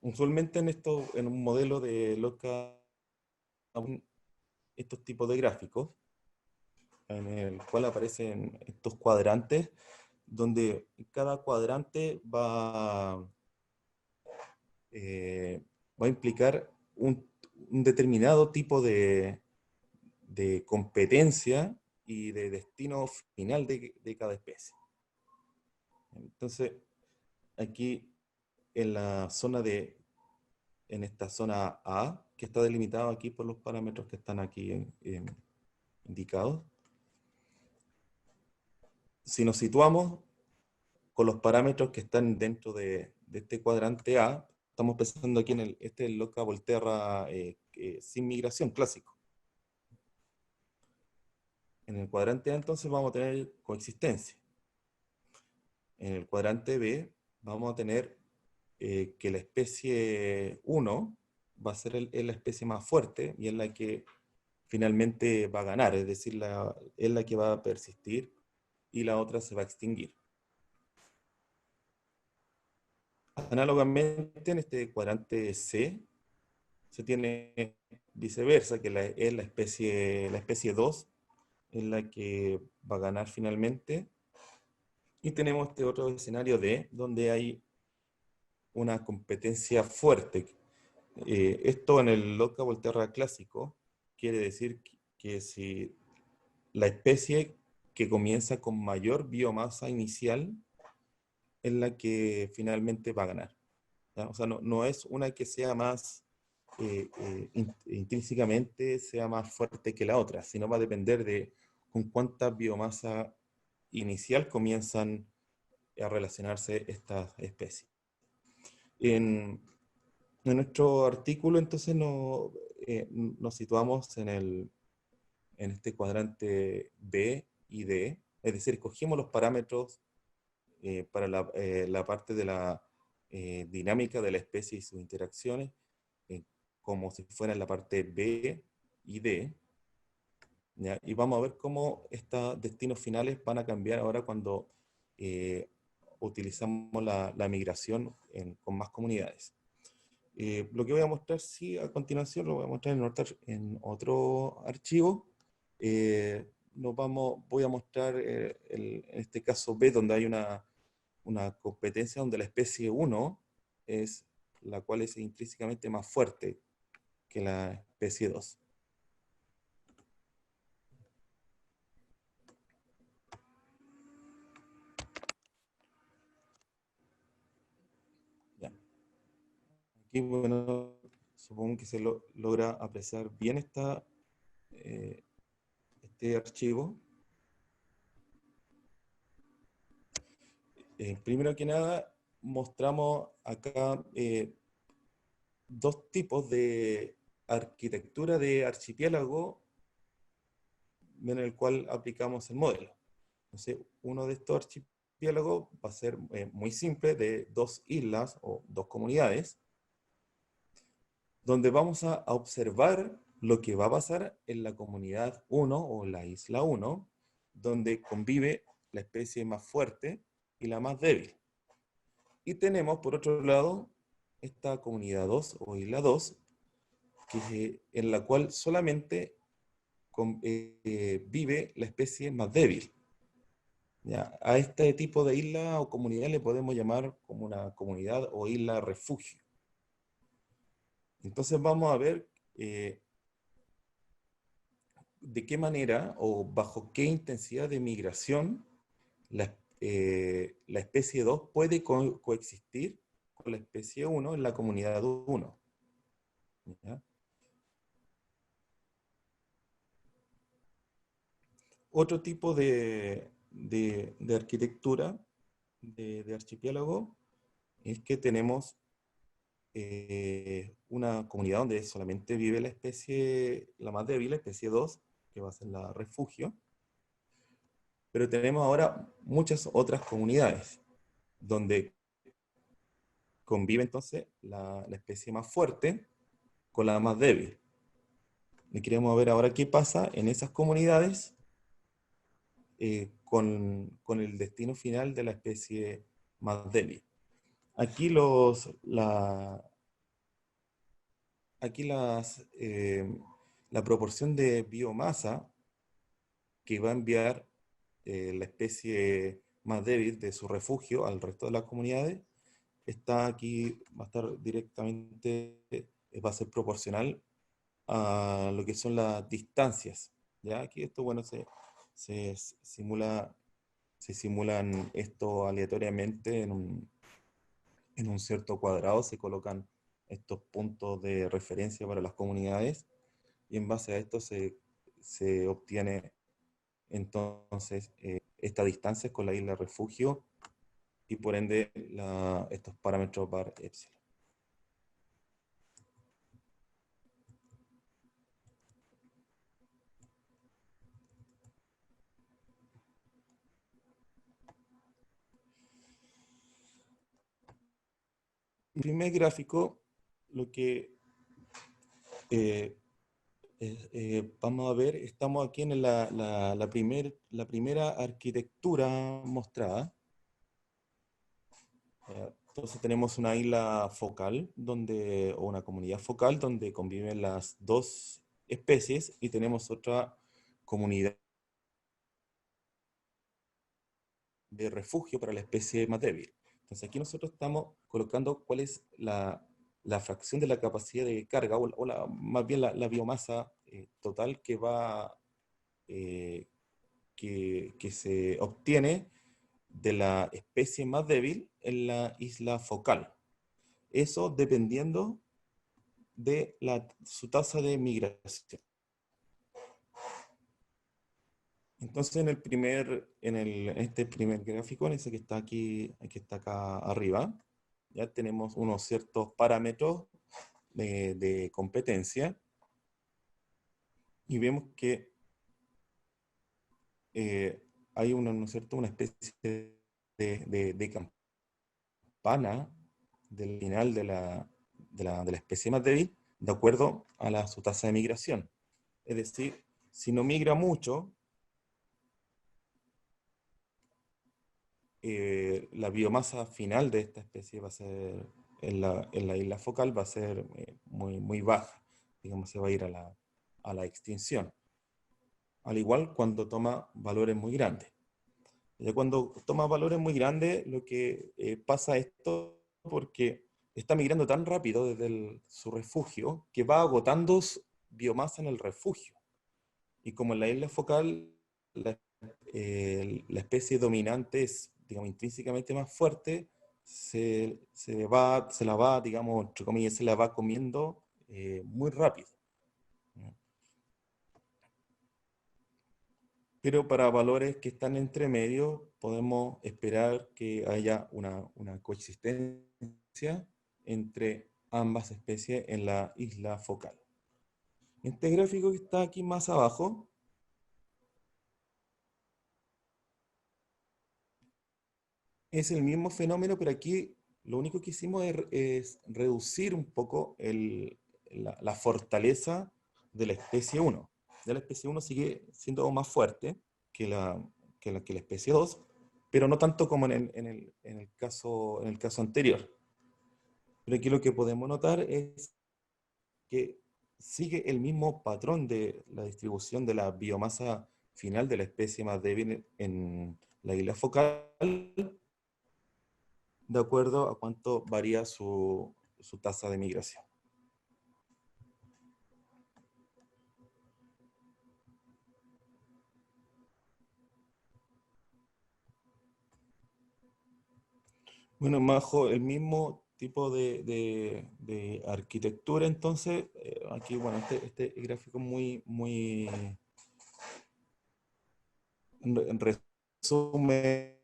Usualmente en un modelo de loca, estos tipos de gráficos, en el cual aparecen estos cuadrantes, donde cada cuadrante va a implicar un determinado tipo de competencia y de destino final de cada especie. Entonces, aquí en la zona en esta zona A, que está delimitado aquí por los parámetros que están aquí indicados, si nos situamos con los parámetros que están dentro de este cuadrante A, estamos pensando aquí en este Loca Volterra sin migración clásico. En el cuadrante A entonces vamos a tener coexistencia. En el cuadrante B vamos a tener que la especie 1 va a ser la especie más fuerte y es la que finalmente va a ganar, es decir, es la que va a persistir y la otra se va a extinguir. Análogamente, en este cuadrante C, se tiene viceversa, que es la especie 2, es la que va a ganar finalmente. Y tenemos este otro escenario D, donde hay una competencia fuerte. Esto en el Loca Volterra clásico quiere decir que si la especie que comienza con mayor biomasa inicial es la que finalmente va a ganar, ¿ya? O sea, no es una que sea más intrínsecamente sea más fuerte que la otra, sino va a depender de con cuánta biomasa inicial comienzan a relacionarse estas especies. En nuestro artículo entonces nos situamos en este cuadrante B y D, es decir, cogimos los parámetros para la parte de la dinámica de la especie y sus interacciones, como si fuera en la parte B y D, ¿ya? Y vamos a ver cómo estos destinos finales van a cambiar ahora cuando utilizamos la migración con más comunidades. Lo que voy a mostrar, sí, a continuación, lo voy a mostrar en otro archivo. Voy a mostrar en este caso B, donde hay una competencia donde la especie 1 es la cual es intrínsecamente más fuerte que la especie 2. Ya. Aquí, bueno, supongo que se logra apreciar bien este archivo. Primero que nada, mostramos acá dos tipos de arquitectura de archipiélago en el cual aplicamos el modelo. Entonces, uno de estos archipiélagos va a ser muy simple, de dos islas o dos comunidades, donde vamos a observar lo que va a pasar en la comunidad 1 o la isla 1, donde convive la especie más fuerte y la más débil. Y tenemos, por otro lado, esta comunidad 2 o isla 2, en la cual solamente vive la especie más débil. ¿Ya? A este tipo de isla o comunidad le podemos llamar como una comunidad o isla refugio. Entonces vamos a ver de qué manera o bajo qué intensidad de migración la especie 2 puede coexistir con la especie 1 en la comunidad 1. ¿Ya? Otro tipo de arquitectura de archipiélago es que tenemos una comunidad donde solamente vive la especie, la más débil, la especie 2, que va a ser la refugio. Pero tenemos ahora muchas otras comunidades donde convive entonces la especie más fuerte con la más débil. Y queremos ver ahora qué pasa en esas comunidades con el destino final de la especie más débil. Aquí, aquí la proporción de biomasa que va a enviar la especie más débil de su refugio al resto de las comunidades está aquí, va a estar directamente, va a ser proporcional a lo que son las distancias. ¿Ya? Aquí esto, bueno, se simula, se simulan esto aleatoriamente en un cierto cuadrado, se colocan estos puntos de referencia para las comunidades y en base a esto se obtiene entonces esta distancia con la isla refugio y por ende estos parámetros bar epsilon. El primer gráfico, lo que eh, vamos a ver, estamos aquí en la primera arquitectura mostrada. Entonces tenemos una isla focal, o una comunidad focal, donde conviven las dos especies, y tenemos otra comunidad de refugio para la especie más débil. Entonces aquí nosotros estamos colocando cuál es la fracción de la capacidad de carga, más bien la biomasa total eh, que se obtiene de la especie más débil en la isla focal. Eso dependiendo de su tasa de migración. Entonces en este primer gráfico, en ese que está aquí, que está acá arriba, ya tenemos unos ciertos parámetros de competencia y vemos que hay ¿no es cierto?, una especie de campana del final de la especie más débil de acuerdo a su tasa de migración. Es decir, si no migra mucho, la biomasa final de esta especie va a ser, en la isla focal, va a ser muy, muy baja. Digamos, se va a ir a la extinción. Al igual cuando toma valores muy grandes. Ya cuando toma valores muy grandes, lo que pasa esto porque está migrando tan rápido desde su refugio que va agotando biomasa en el refugio. Y como en la isla focal la especie dominante es, digamos, intrínsecamente más fuerte, se la va, digamos, entre comillas, se la va comiendo muy rápido. Pero para valores que están entre medio, podemos esperar que haya una coexistencia entre ambas especies en la isla focal. Este gráfico que está aquí más abajo es el mismo fenómeno, pero aquí lo único que hicimos es reducir un poco la fortaleza de la especie 1. Ya la especie 1 sigue siendo más fuerte que la especie 2, pero no tanto como en el caso anterior. Pero aquí lo que podemos notar es que sigue el mismo patrón de la distribución de la biomasa final de la especie más débil en la isla focal, de acuerdo a cuánto varía su tasa de migración. Bueno, Majo, el mismo tipo de arquitectura, entonces, aquí, bueno, este gráfico muy, muy, en resumen,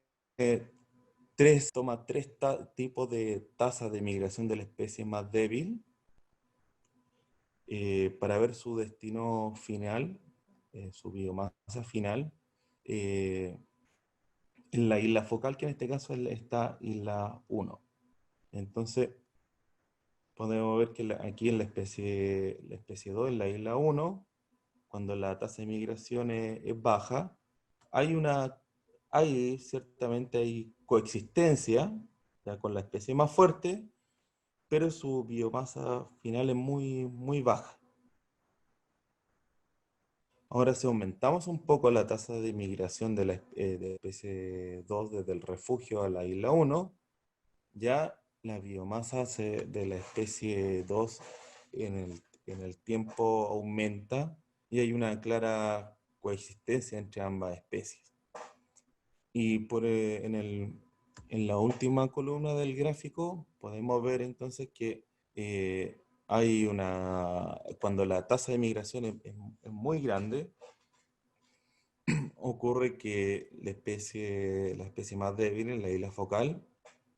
toma tres tipos de tasas de migración de la especie más débil para ver su destino final, su biomasa final. en la isla focal, que en este caso es esta isla 1. Entonces, podemos ver que aquí en la especie 2, en la isla 1, cuando la tasa de migración es baja, ciertamente hay coexistencia ya, con la especie más fuerte, pero su biomasa final es muy baja. Ahora, si aumentamos un poco la tasa de migración de la especie 2 desde el refugio a la isla 1, ya la biomasa de la especie 2 en el tiempo aumenta y hay una clara coexistencia entre ambas especies. Y en la última columna del gráfico podemos ver entonces que cuando la tasa de migración es muy grande, ocurre que la especie más débil en la isla focal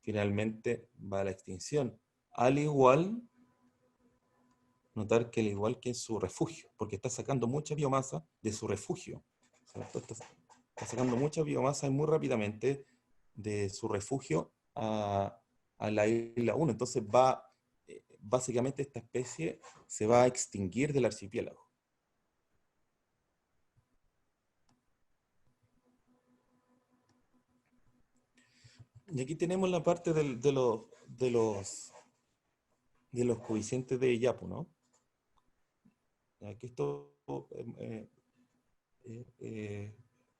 finalmente va a la extinción. Al igual, notar que al igual que en su refugio, porque está sacando mucha biomasa de su refugio. ¿Cierto? Está sacando mucha biomasa muy rápidamente de su refugio a la isla 1. Entonces básicamente esta especie se va a extinguir del archipiélago. Y aquí tenemos la parte de los coeficientes de Yapu, ¿no? Aquí esto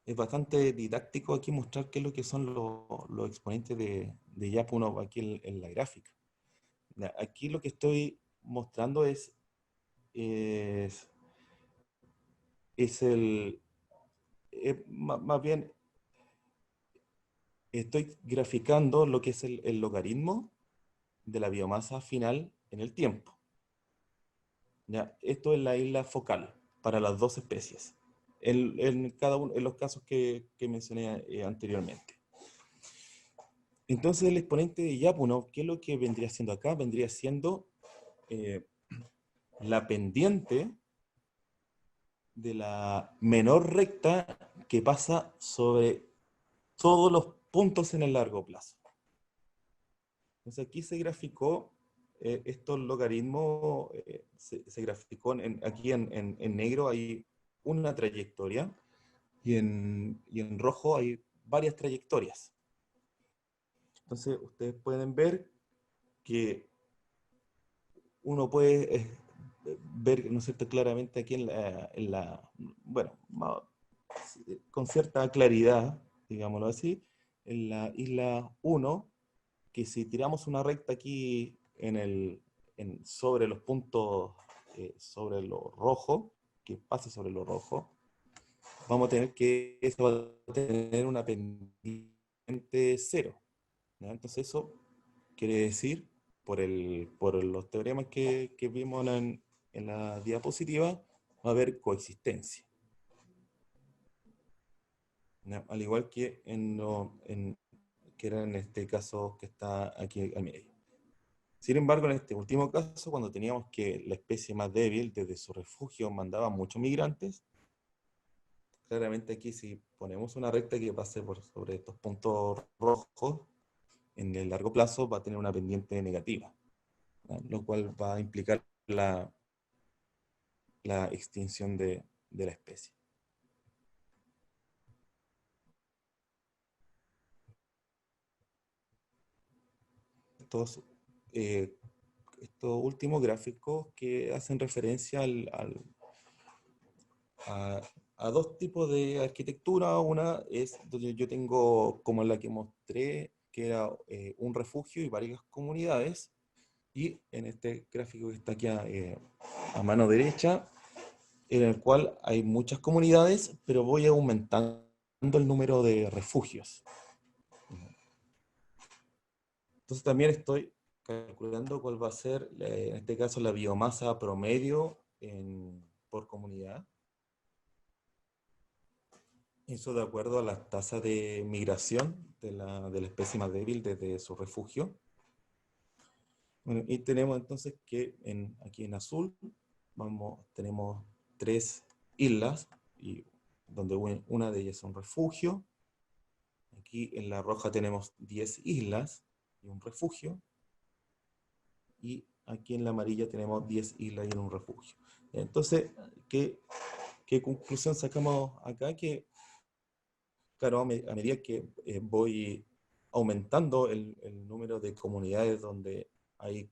es bastante didáctico aquí mostrar qué es lo que son los exponentes de Yapu aquí en la gráfica. Aquí lo que estoy mostrando es, es el, más bien, estoy graficando lo que es el logaritmo de la biomasa final en el tiempo. ¿Ya? Esto es la isla focal para las dos especies, en cada uno de los casos que mencioné anteriormente. Entonces el exponente de Yapu, ¿no? ¿Qué es lo que vendría siendo acá? Vendría siendo eh, la pendiente de la menor recta que pasa sobre todos los puntos en el largo plazo. Entonces aquí se graficó estos logaritmos, se graficó aquí en negro hay una trayectoria y en rojo hay varias trayectorias. Entonces ustedes pueden ver que uno puede ver, ¿no es cierto?, claramente aquí bueno, con cierta claridad, digámoslo así, en la isla 1, que si tiramos una recta aquí sobre los puntos, sobre lo rojo, que pase sobre lo rojo, vamos a tener que eso va a tener una pendiente cero, ¿ya? Entonces eso quiere decir, por los teoremas que vimos en la diapositiva, va a haber coexistencia, ¿no? Al igual que que era en este caso que está aquí al medio. Sin embargo, en este último caso, cuando teníamos que la especie más débil desde su refugio mandaba muchos migrantes, claramente aquí si ponemos una recta que pase por sobre estos puntos rojos, en el largo plazo va a tener una pendiente negativa, ¿no? Lo cual va a implicar la extinción de la especie. Estos, eh, estos últimos gráficos que hacen referencia a, a dos tipos de arquitectura. Una es donde yo tengo, como la que mostré, que era un refugio y varias comunidades. Y en este gráfico que está aquí a mano derecha, en el cual hay muchas comunidades, pero voy aumentando el número de refugios. Entonces también estoy calculando cuál va a ser, en este caso, la biomasa promedio por comunidad. Eso de acuerdo a las tasas de migración de la especie más débil desde su refugio. Bueno, y tenemos entonces que aquí en azul tenemos 3 islas, y donde una de ellas es un refugio. aquí en la roja tenemos 10 islas y un refugio, y aquí en la amarilla tenemos 10 islas y un refugio. Entonces, ¿qué conclusión sacamos acá? Que, claro, a medida que voy aumentando el número de comunidades donde hay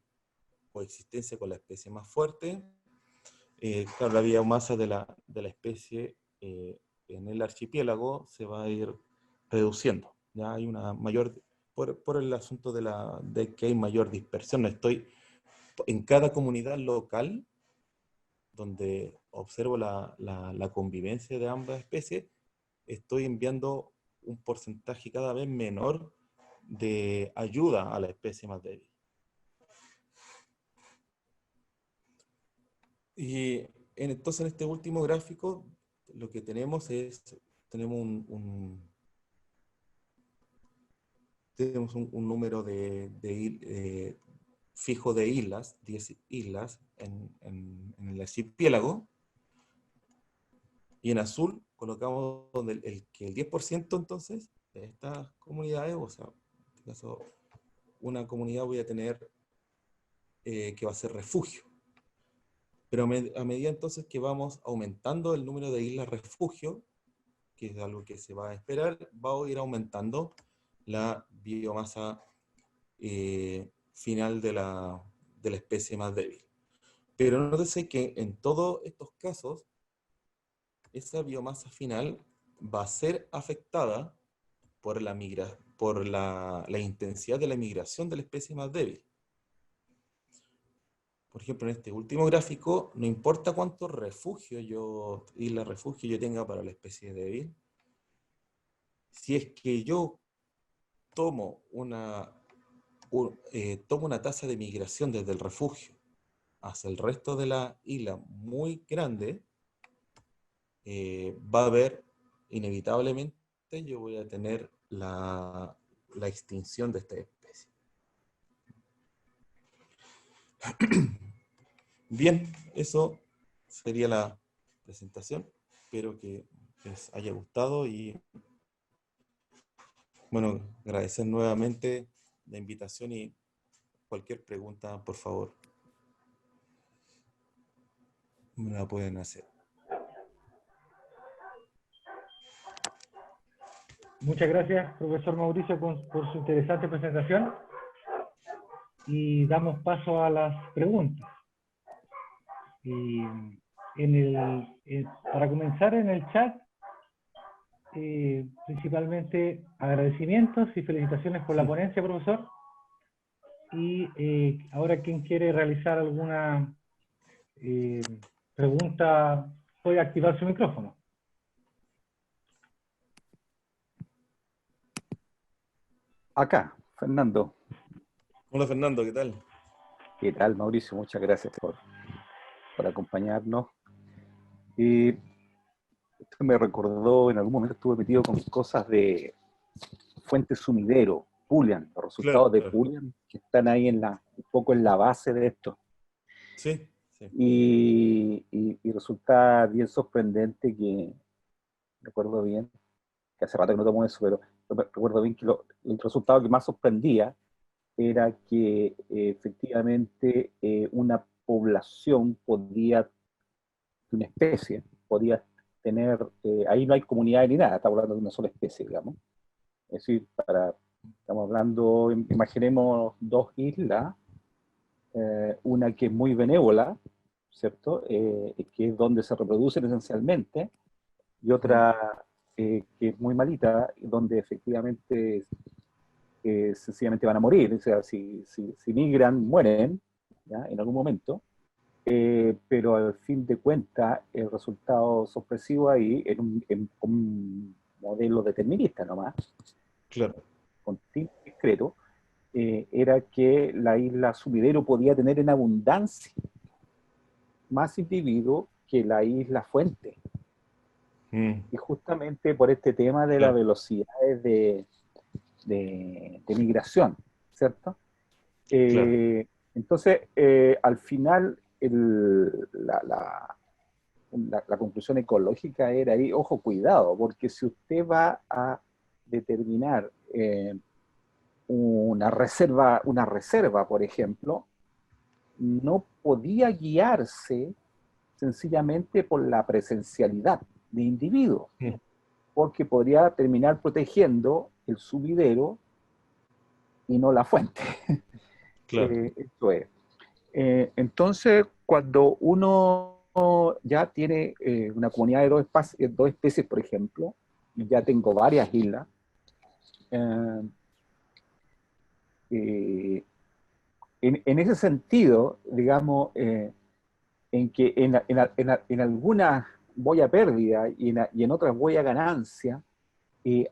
coexistencia con la especie más fuerte, claro, la biomasa de la especie en el archipiélago se va a ir reduciendo. Ya hay una mayor, por el asunto de que hay mayor dispersión. Estoy en cada comunidad local donde observo la convivencia de ambas especies, estoy enviando un porcentaje cada vez menor de ayuda a la especie más débil. Y entonces en este último gráfico lo que tenemos tenemos un número fijo de islas, 10 islas en el archipiélago, y en azul colocamos donde que el 10% entonces de estas comunidades, o sea, en este caso una comunidad voy a tener que va a ser refugio. Pero a medida entonces que vamos aumentando el número de islas refugio, que es algo que se va a esperar, va a ir aumentando la biomasa final de la especie más débil. Pero nótese que en todos estos casos, esa biomasa final va a ser afectada por la intensidad de la migración de la especie más débil. Por ejemplo, en este último gráfico, no importa cuántos islas refugio yo tenga para la especie débil, si es que yo tomo tomo una tasa de migración desde el refugio hacia el resto de la isla muy grande, va a haber, inevitablemente, yo voy a tener la extinción de esta especie. Bien, eso sería la presentación. Espero que les haya gustado y, bueno, agradecer nuevamente la invitación y cualquier pregunta, por favor, me la pueden hacer. Muchas gracias, profesor Mauricio, por su interesante presentación. Y damos paso a las preguntas. Y para comenzar en el chat, principalmente agradecimientos y felicitaciones por la ponencia, profesor. Y ahora, quien quiere realizar alguna pregunta, puede activar su micrófono. Acá, Fernando. Hola Fernando, ¿qué tal? ¿Qué tal, Mauricio? Muchas gracias por acompañarnos. Esto me recordó, en algún momento estuve metido con cosas de fuente sumidero, Poolean, los resultados de Poolean, que están ahí un poco en la base de esto. Sí, sí. Y resulta bien sorprendente que, recuerdo bien, que hace rato que no tomo eso, pero recuerdo bien que el resultado que más sorprendía era que efectivamente una población una especie, podía tener, ahí no hay comunidad ni nada, estamos hablando de una sola especie, digamos. Es decir, estamos hablando, imaginemos dos islas, una que es muy benévola, ¿cierto? Que es donde se reproducen esencialmente, y otra que es muy malita, donde efectivamente sencillamente van a morir, o sea, si migran, mueren, ¿ya? En algún momento, pero al fin de cuentas, el resultado sorpresivo ahí era un modelo determinista nomás, claro, con fin discreto, era que la isla sumidero podía tener en abundancia más individuos que la isla fuente. Y justamente por este tema de las velocidades de migración, ¿cierto? claro. Entonces, al final, la conclusión ecológica era ahí, ojo, cuidado, porque si usted va a determinar una reserva, por ejemplo, no podía guiarse sencillamente por la presencialidad de individuos, porque podría terminar protegiendo el sumidero y no la fuente. Claro. Esto es. Entonces, cuando uno ya tiene una comunidad de dos especies, por ejemplo, y ya tengo varias islas, en ese sentido, digamos, en que en algunas voy a pérdida y en otras voy a ganancia,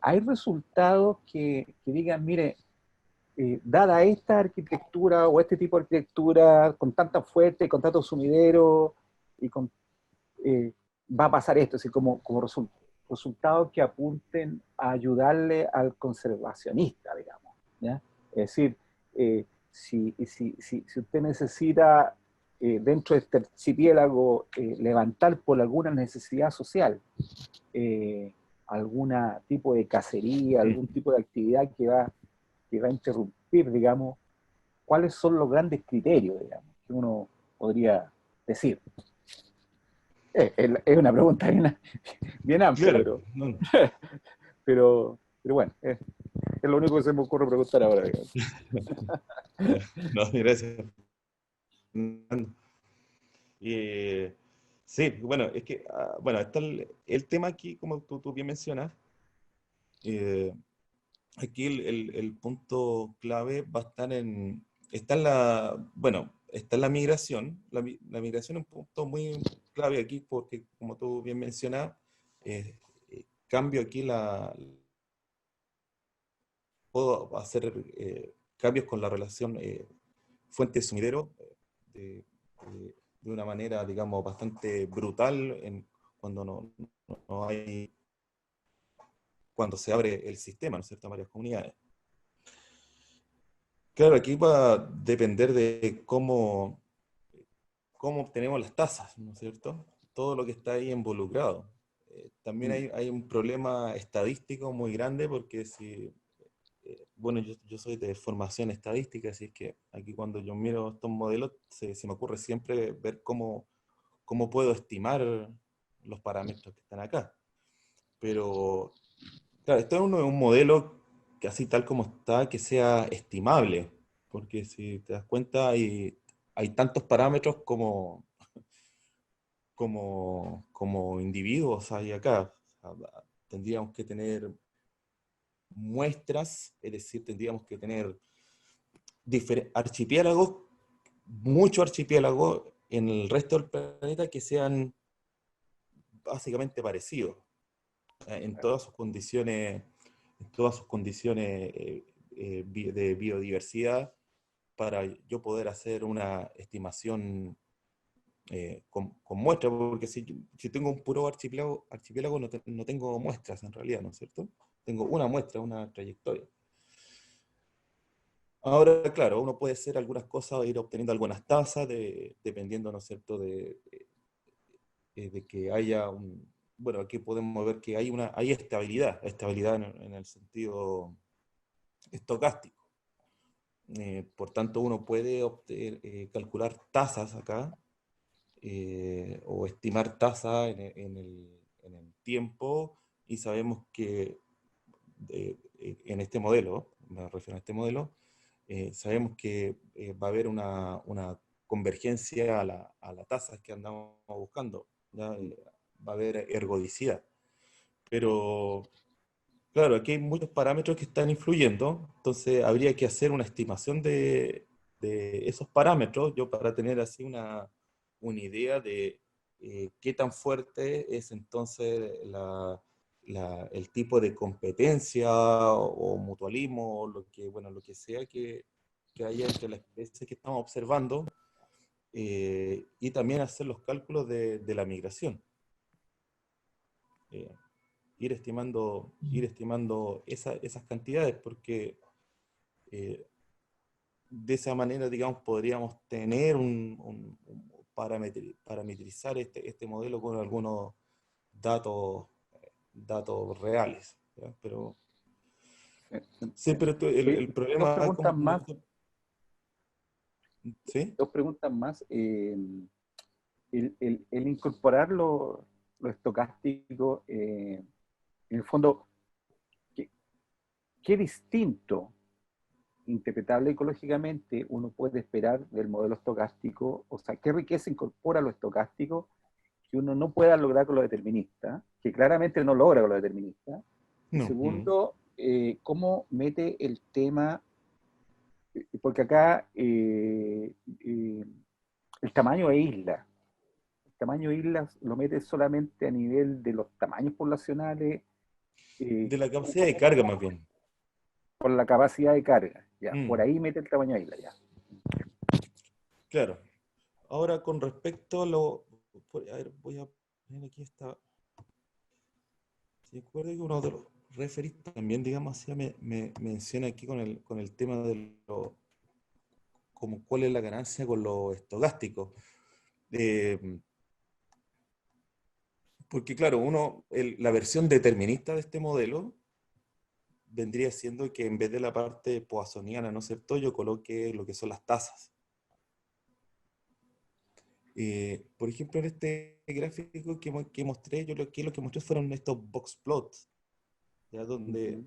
hay resultados que digan, mire, dada esta arquitectura o este tipo de arquitectura con tanta fuerte, con tanto sumidero, y con, eh, va a pasar esto, así como resultados que apunten a ayudarle al conservacionista, digamos, ¿ya? Es decir, si usted necesita dentro de este archipiélago levantar por alguna necesidad social, eh, algún tipo de cacería, algún tipo de actividad que va a interrumpir, digamos, cuáles son los grandes criterios, digamos, que uno podría decir. Es una pregunta bien amplia, Claro, no, pero bueno, es lo único que se me ocurre preguntar ahora, digamos. no, gracias. Sí, bueno, es que, bueno, está el tema aquí, como tú bien mencionas, eh, aquí el punto clave va a estar está en bueno, está en la migración. La migración es un punto muy clave aquí porque, como tú bien mencionas, cambio aquí puedo hacer cambios con la relación fuente-sumidero de, de una manera, digamos, bastante brutal cuando no hay, cuando se abre el sistema, ¿no es cierto?, a varias comunidades. Claro, aquí va a depender de cómo obtenemos las tasas, ¿no es cierto? Todo lo que está ahí involucrado. También hay un problema estadístico muy grande porque si, bueno, yo soy de formación estadística, así es que aquí cuando yo miro estos modelos se me ocurre siempre ver cómo puedo estimar los parámetros que están acá. Pero, claro, esto es un modelo que así tal como está, que sea estimable, porque si te das cuenta hay tantos parámetros como individuos hay acá. O sea, tendríamos que tener muestras, es decir, tendríamos que tener archipiélagos, muchos archipiélagos en el resto del planeta que sean básicamente parecidos en todas sus condiciones de biodiversidad para yo poder hacer una estimación con muestras, porque si tengo un puro archipiélago no tengo muestras en realidad, ¿no es cierto? Tengo una muestra, una trayectoria. Ahora, claro, uno puede hacer algunas cosas, ir obteniendo algunas tasas, dependiendo, ¿no es cierto?, de que haya bueno, aquí podemos ver que hay estabilidad en el sentido estocástico. Por tanto, uno puede calcular tasas acá, o estimar tasas en el tiempo, y sabemos que en este modelo, me refiero a este modelo, sabemos que va a haber una convergencia a la tasa que andamos buscando, ¿ya? Va a haber ergodicidad. Pero, claro, aquí hay muchos parámetros que están influyendo, entonces habría que hacer una estimación de esos parámetros, yo para tener así una idea de qué tan fuerte es entonces el tipo de competencia o mutualismo, o bueno, lo que sea que haya entre las especies que estamos observando, y también hacer los cálculos de la migración. Eh, ir estimando esas cantidades, porque de esa manera, digamos, podríamos tener parametrizar este modelo con algunos datos reales, ¿ya? Pero Sí, pero el Dos problema, como preguntas más. ¿sí? Dos preguntas más. El incorporar lo estocástico, en el fondo, ¿qué, qué distinto, interpretable ecológicamente, uno puede esperar del modelo estocástico? O sea, ¿qué riqueza incorpora lo estocástico que uno no pueda lograr con lo determinista, que claramente no logra con lo determinista? Y No. segundo, ¿cómo mete el tema? Porque acá el tamaño de isla. El tamaño de islas lo mete solamente a nivel de los tamaños poblacionales, De la capacidad de ¿cómo? carga, más bien. Por la capacidad de carga. Ya, por Mm, ahí mete el tamaño de isla. Ya. claro. Ahora, con respecto a lo... A ver, voy a poner aquí esta... Recuerdo que uno de los referees también, digamos así, me menciona aquí con el tema de lo... como cuál es la ganancia con lo estocástico. Eh, porque claro, la versión determinista de este modelo vendría siendo que en vez de la parte poissoniana, ¿no es cierto?, yo coloque lo que son las tasas. Por ejemplo, en este gráfico que mostré, yo lo que mostré fueron estos box plots, ¿ya? Donde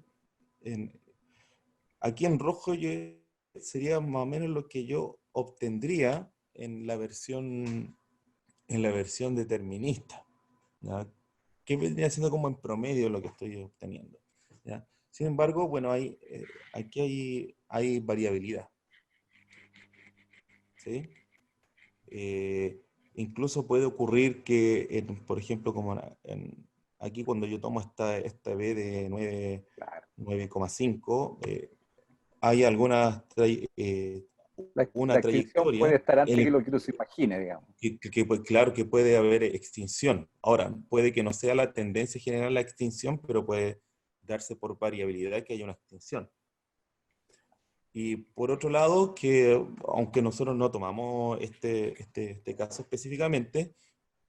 Ujú. aquí en rojo sería más o menos lo que yo obtendría en la versión determinista, ¿ya? Que vendría siendo como en promedio lo que estoy obteniendo, ¿ya? Sin embargo, bueno, aquí hay variabilidad, ¿sí? Incluso puede ocurrir que, por ejemplo, como aquí cuando yo tomo esta B de Claro. 9,5, hay algunas una La extinción puede trayectoria estar antes que lo que uno se imagine, digamos. pues, claro que puede haber extinción. Ahora, puede que no sea la tendencia general la extinción, pero puede darse por variabilidad que haya una extinción. Y por otro lado, que aunque nosotros no tomamos este caso específicamente,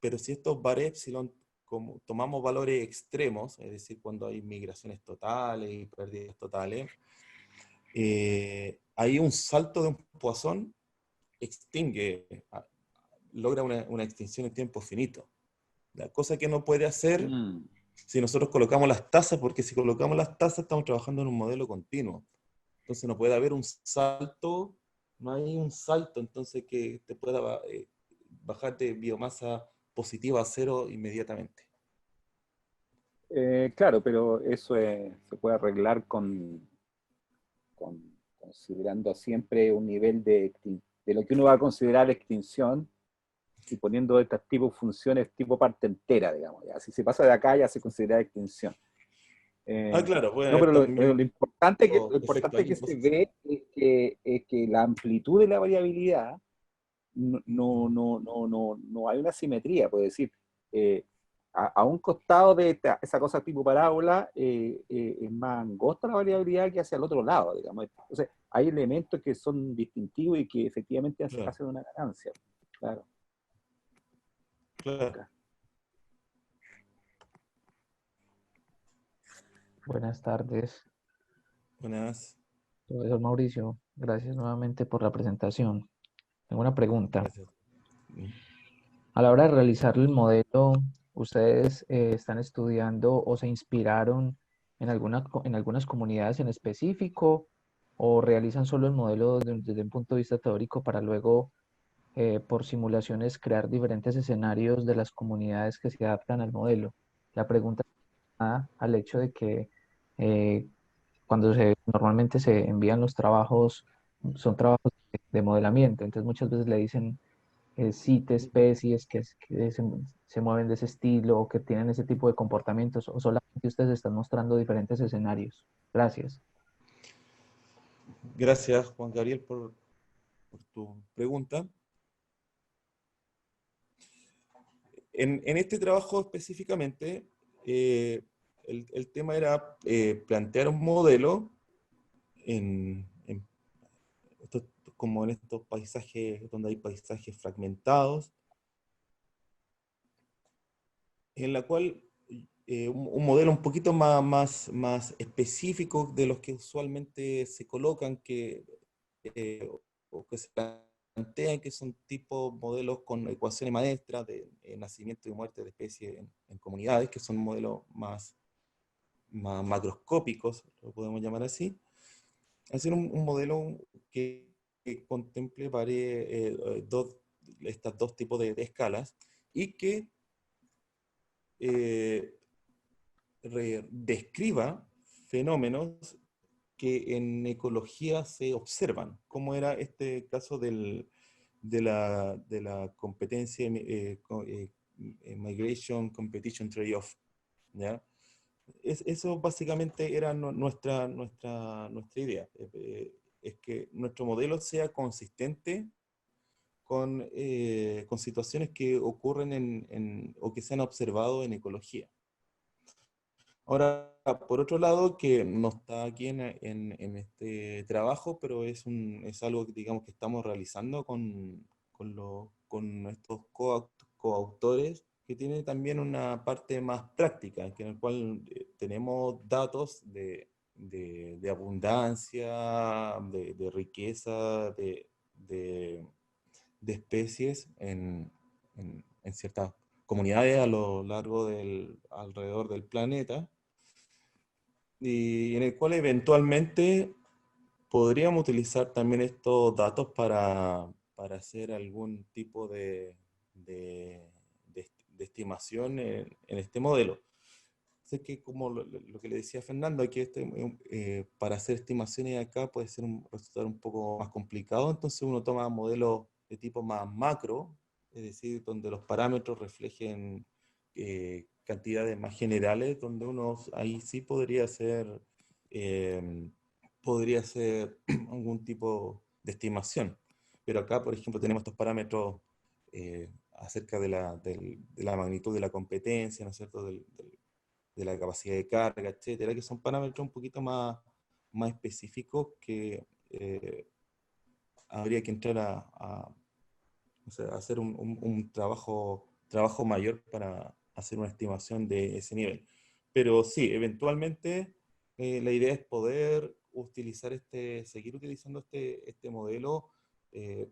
pero si estos bar epsilon, como tomamos valores extremos, es decir, cuando hay migraciones totales y pérdidas totales, ahí un salto de un Poisson extingue, logra una extinción en tiempo finito. La cosa que no puede hacer Mm. si nosotros colocamos las tasas, porque si colocamos las tasas estamos trabajando en un modelo continuo. Entonces no puede haber un salto, no hay un salto entonces que te pueda bajar de biomasa positiva a cero inmediatamente. Claro, pero eso se puede arreglar considerando siempre un nivel de lo que uno va a considerar extinción y poniendo estas tipos funciones tipo parte entera, digamos. Ya. Si se pasa de acá ya se considera extinción. Ah, claro, puede No, haber pero también lo efectos importante ahí que se positivos. ve es que la amplitud de la variabilidad no hay una simetría, puede decir. eh, a un costado de esa cosa tipo parábola es más angosta la variabilidad que hacia el otro lado, digamos. Entonces, hay elementos que son distintivos y que efectivamente Claro, hacen una ganancia. Claro. claro. Buenas tardes, Buenas, profesor Mauricio. Gracias nuevamente por la presentación. Tengo una pregunta. gracias. Mm. A la hora de realizar el modelo, ¿ustedes están estudiando o se inspiraron en en algunas comunidades en específico o realizan solo el modelo desde un punto de vista teórico para luego, por simulaciones, crear diferentes escenarios de las comunidades que se adaptan al modelo? La pregunta va al hecho de que eh, cuando normalmente se envían los trabajos, son trabajos de modelamiento, entonces muchas veces le dicen cite especies que se mueven de ese estilo o que tienen ese tipo de comportamientos, o solamente ustedes están mostrando diferentes escenarios. Gracias. Gracias, Juan Gabriel, por tu pregunta. En este trabajo específicamente, el tema era plantear un modelo en como en estos paisajes, donde hay paisajes fragmentados, en la cual un modelo un poquito más específico de los que usualmente se colocan, o que se plantean, que son tipo modelos con ecuaciones maestras de nacimiento y muerte de especies en comunidades, que son modelos más macroscópicos, lo podemos llamar así. Hacer un modelo que contemple estos dos tipos de escalas y que eh, describa fenómenos que en ecología se observan, como era este caso de la competencia, Migration Competition Trade-off, ¿ya? Eso básicamente era nuestra idea, es que nuestro modelo sea consistente con situaciones que ocurren o que se han observado en ecología. Ahora, por otro lado, que no está aquí en este trabajo, pero es algo que, digamos, que estamos realizando con estos coautores, que tiene también una parte más práctica, en el cual tenemos datos de abundancia, de riqueza, de especies en ciertas comunidades a lo largo alrededor del planeta, y en el cual eventualmente podríamos utilizar también estos datos para hacer algún tipo de estimación en este modelo. Sé que, como lo que le decía Fernando, aquí para hacer estimaciones acá puede ser resultar un poco más complicado, entonces uno toma modelos de tipo más macro, es decir, donde los parámetros reflejen cantidades más generales, donde uno ahí sí eh, podría ser algún tipo de estimación. Pero acá, por ejemplo, tenemos estos parámetros acerca de la magnitud de la competencia, ¿no es cierto?, de la capacidad de carga, etcétera, que son parámetros un poquito más específicos que habría que entrar o sea, a hacer un trabajo mayor para hacer una estimación de ese nivel. Pero sí, eventualmente la idea es poder seguir utilizando este modelo, eh,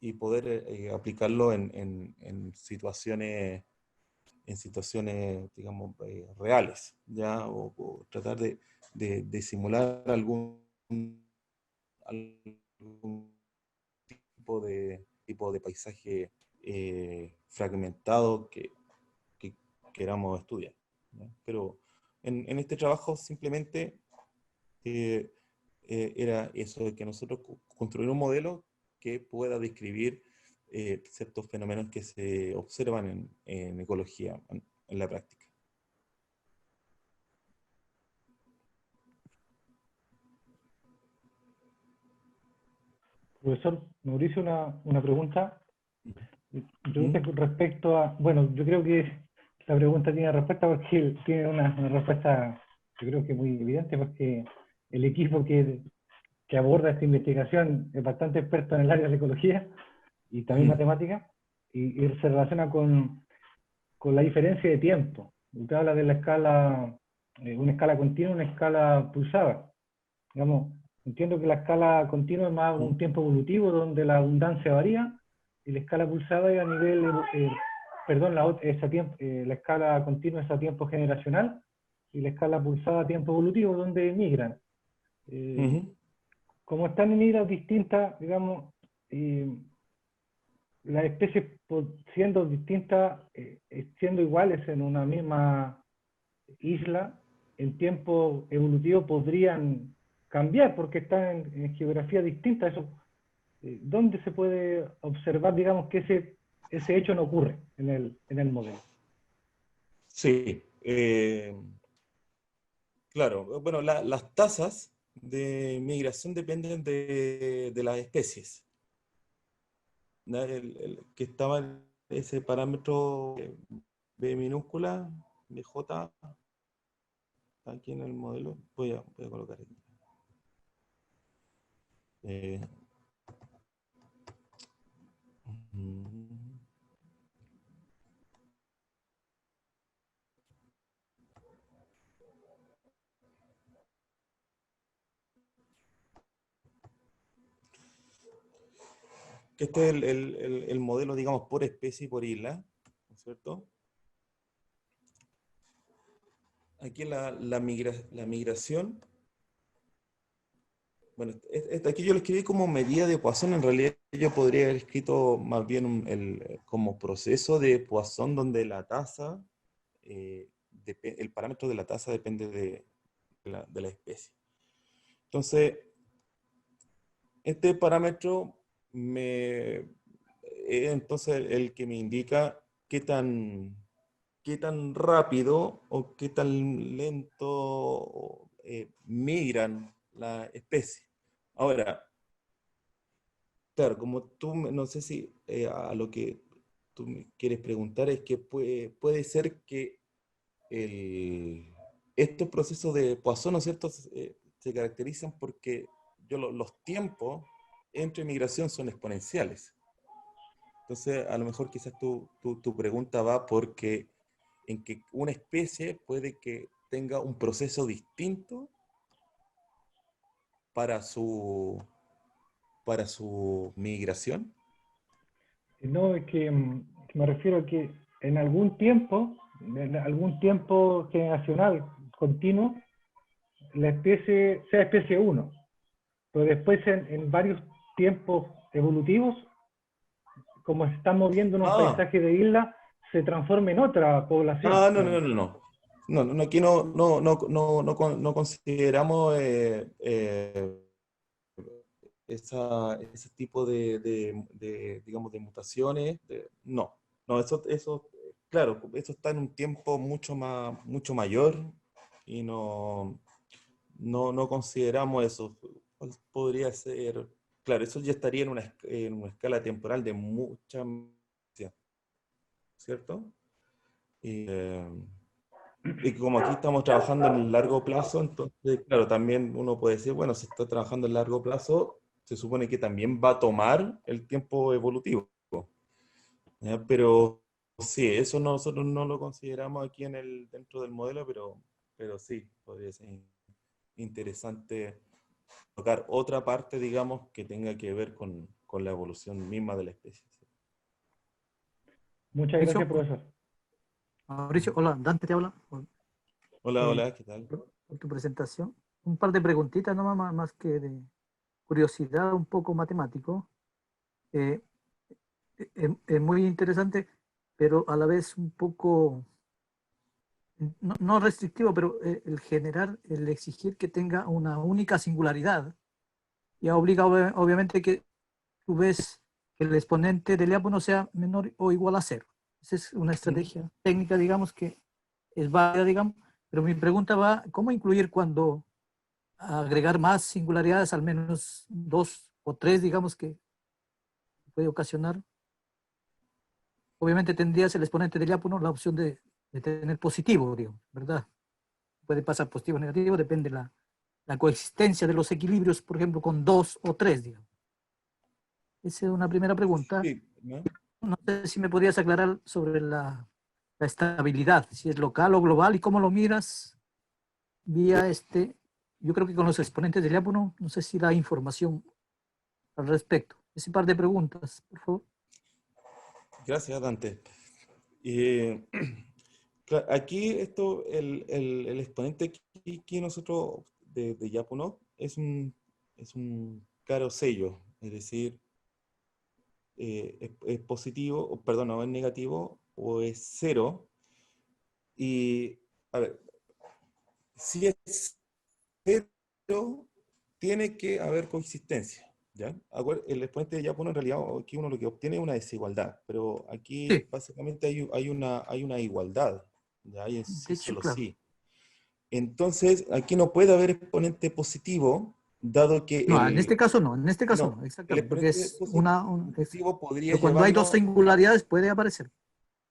y poder aplicarlo en situaciones, digamos, reales, ¿ya? O tratar de simular algún tipo de paisaje fragmentado que queramos estudiar, ¿ya? Pero en este trabajo simplemente eh, era eso, de que nosotros construir un modelo que pueda describir ciertos fenómenos que se observan en ecología, en la práctica. Profesor Mauricio, una pregunta. Pregunta ¿Mm? con respecto a, bueno, yo creo que la pregunta tiene respuesta porque tiene una respuesta, yo creo que muy evidente, porque el equipo que aborda esta investigación es bastante experto en el área de ecología y también ¿Mm? matemática, y se relaciona con la diferencia de tiempo. Usted habla de la escala, una escala continua, una escala pulsada. Digamos, entiendo que la escala continua es más un ¿Mm? tiempo evolutivo donde la abundancia varía, y la escala pulsada es a nivel, perdón, la escala continua es a tiempo generacional, y la escala pulsada a tiempo evolutivo donde migran. Eh, ¿Mm? Como están en islas distintas, digamos, las especies siendo distintas, siendo iguales en una misma isla, en tiempo evolutivo podrían cambiar porque están en geografía distinta. Eso, ¿dónde se puede observar, digamos, que ese hecho no ocurre en el modelo? Sí, claro. Bueno, las tasas de migración dependen de las especies, ¿no? Que estaba en ese parámetro B minúscula, BJ, aquí en el modelo. Voy a colocar aquí. Eh, mm, que este es el modelo, digamos, por especie y por isla, ¿no es cierto? Aquí la migración, bueno, aquí yo lo escribí como medida de Poisson, en realidad yo podría haber escrito más bien como proceso de Poisson, donde la tasa, el parámetro de la tasa depende de la especie. Entonces, este parámetro es entonces el que me indica qué tan rápido o qué tan lento migran la especie. Ahora, claro, como tú, no sé si a lo que tú me quieres preguntar es que puede ser que estos procesos de Poisson, ¿no es cierto?, se caracterizan porque los tiempos entre migración son exponenciales. Entonces, a lo mejor quizás tu pregunta va porque en que una especie puede que tenga un proceso distinto para su migración. No, es que me refiero a que en algún tiempo generacional continuo, la especie sea especie uno, pero después en varios tiempos evolutivos, como se está moviendo en un Ah, paisaje de isla, se transforma en otra población. no, no, no, no, no. No, no, aquí no consideramos ese tipo digamos, de mutaciones. No, no, claro, eso está en un tiempo mucho mayor y no consideramos eso. Podría ser, claro, eso ya estaría en una escala temporal de mucha, ¿cierto? Y como aquí estamos trabajando en el largo plazo, entonces, claro, también uno puede decir, bueno, si está trabajando en largo plazo, se supone que también va a tomar el tiempo evolutivo. ¿Ya? Pero sí, eso nosotros no lo consideramos aquí dentro del modelo, pero sí, podría ser interesante tocar otra parte, digamos, que tenga que ver con la evolución misma de la especie. Muchas Mauricio, gracias, profesor. Mauricio, hola, Dante te habla Hola, eh, hola, ¿qué tal? por tu presentación. Un par de preguntitas nomás, más que de curiosidad, un poco matemático. Eh, es muy interesante, pero a la vez un poco, no restrictivo, pero el exigir que tenga una única singularidad, ya obliga obviamente que tú ves que el exponente del diápono sea menor o igual a cero. Esa es una estrategia técnica, digamos, que es válida, digamos, pero mi pregunta va, ¿cómo incluir cuando agregar más singularidades, al menos dos o tres, digamos, que puede ocasionar? Obviamente tendrías el exponente del diápono la opción de tener positivo, digamos, ¿verdad? Puede pasar positivo o negativo, depende de la coexistencia de los equilibrios, por ejemplo, con dos o tres, digamos. Esa es una primera pregunta. Sí, ¿no? No sé si me podrías aclarar sobre la estabilidad, si es local o global y cómo lo miras vía yo creo que con los exponentes del diápono, no sé si da información al respecto. Ese par de preguntas, por favor. Gracias, Dante. Aquí el exponente que nosotros de Yapuno es un caro sello, es decir, es positivo, perdón, no es negativo o es cero. Y, a ver, si es cero, tiene que haber coexistencia. ¿Ya? El exponente de Yapuno en realidad aquí uno lo que obtiene es una desigualdad, pero aquí Sí, básicamente hay una igualdad, ¿ya? Hay de sí, hecho, solo claro. sí. Entonces, aquí no puede haber exponente positivo, dado que No, en este caso no, no, el exactamente, porque exponente es positivo podría pero cuando hay dos llevarnos, singularidades puede aparecer.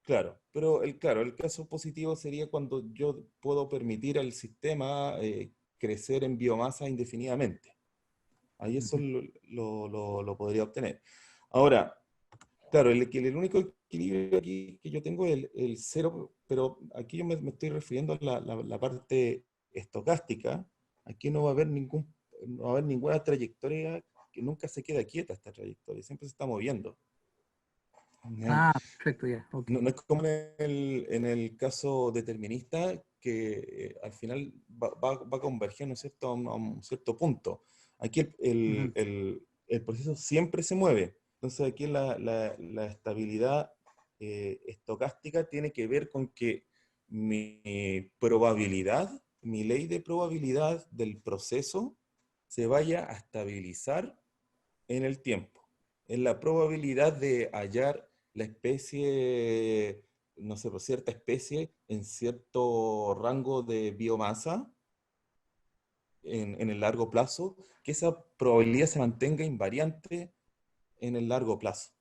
claro, pero el caso positivo sería cuando yo puedo permitir al sistema crecer en biomasa indefinidamente. Ahí eso lo podría obtener. Ahora, claro, el único equilibrio aquí que yo tengo es el cero, pero aquí yo me estoy refiriendo a la parte estocástica. Aquí no va a haber ninguna trayectoria que nunca se queda quieta esta trayectoria, siempre se está moviendo. Ah, perfecto, ya. Ok. No es como en el caso determinista, que al final va a converger, ¿no es cierto?, a un cierto punto. Aquí Ujú. el proceso siempre se mueve. Entonces aquí la estabilidad estocástica tiene que ver con que mi probabilidad, mi ley de probabilidad del proceso se vaya a estabilizar en el tiempo. Es la probabilidad de hallar la especie, no sé, pues, cierta especie en cierto rango de biomasa en el largo plazo, que esa probabilidad se mantenga invariante en el largo plazo.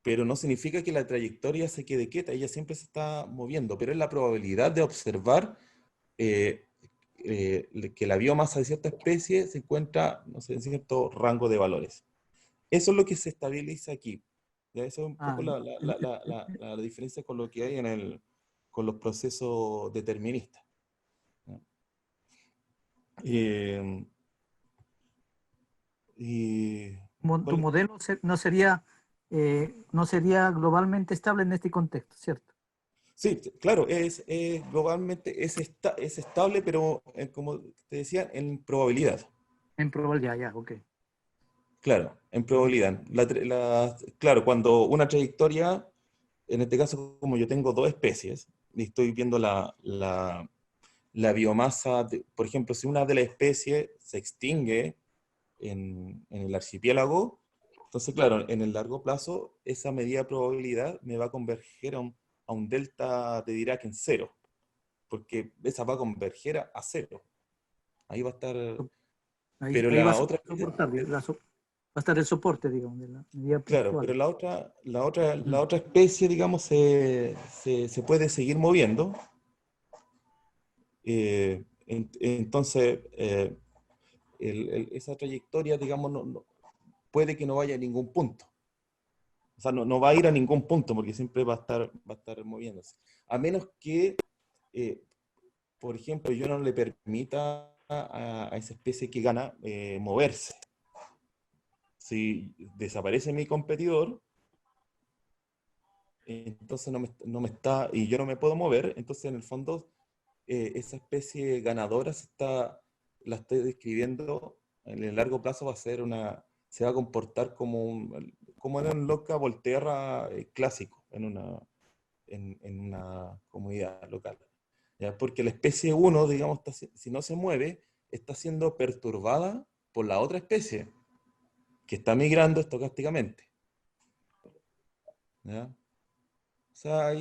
Pero no significa que la trayectoria se quede quieta, ella siempre se está moviendo, pero es la probabilidad de observar que la biomasa de cierta especie se encuentra, no sé, en cierto rango de valores. Eso es lo que se estabiliza aquí. ¿Ya? Eso es un Ah, poco la diferencia con lo que hay con los procesos deterministas. ¿Ya? Y, tu modelo no sería globalmente estable en este contexto, ¿cierto? sí, claro, globalmente es estable, pero como te decía, en probabilidad. En probabilidad, ya, ok. Claro, en probabilidad. Claro, cuando una trayectoria, en este caso, como yo tengo dos especies, y estoy viendo la biomasa, por ejemplo, si una de las especies se extingue en el archipiélago, entonces, claro, en el largo plazo, esa medida de probabilidad me va a converger a un delta de Dirac en cero, porque esa va a converger a cero. Ahí va a estar, pero Ahí va a la otra, soportar, va a estar el soporte, digamos, de la medida claro, actual. pero la otra especie, digamos, se puede seguir moviendo. Entonces, esa trayectoria, digamos, puede que no vaya a ningún punto. O sea, no va a ir a ningún punto porque siempre va a estar moviéndose. A menos que, eh, por ejemplo, yo no le permita a esa especie que gana moverse. Si desaparece mi competidor, entonces no me está, y yo no me puedo mover, entonces en el fondo esa especie ganadora la estoy describiendo en el largo plazo se va a comportar como en un loca Volterra clásico, en una comunidad local. ¿Ya? Porque la especie uno, digamos, si no se mueve, está siendo perturbada por la otra especie, que está migrando estocásticamente. ¿Ya? O sea,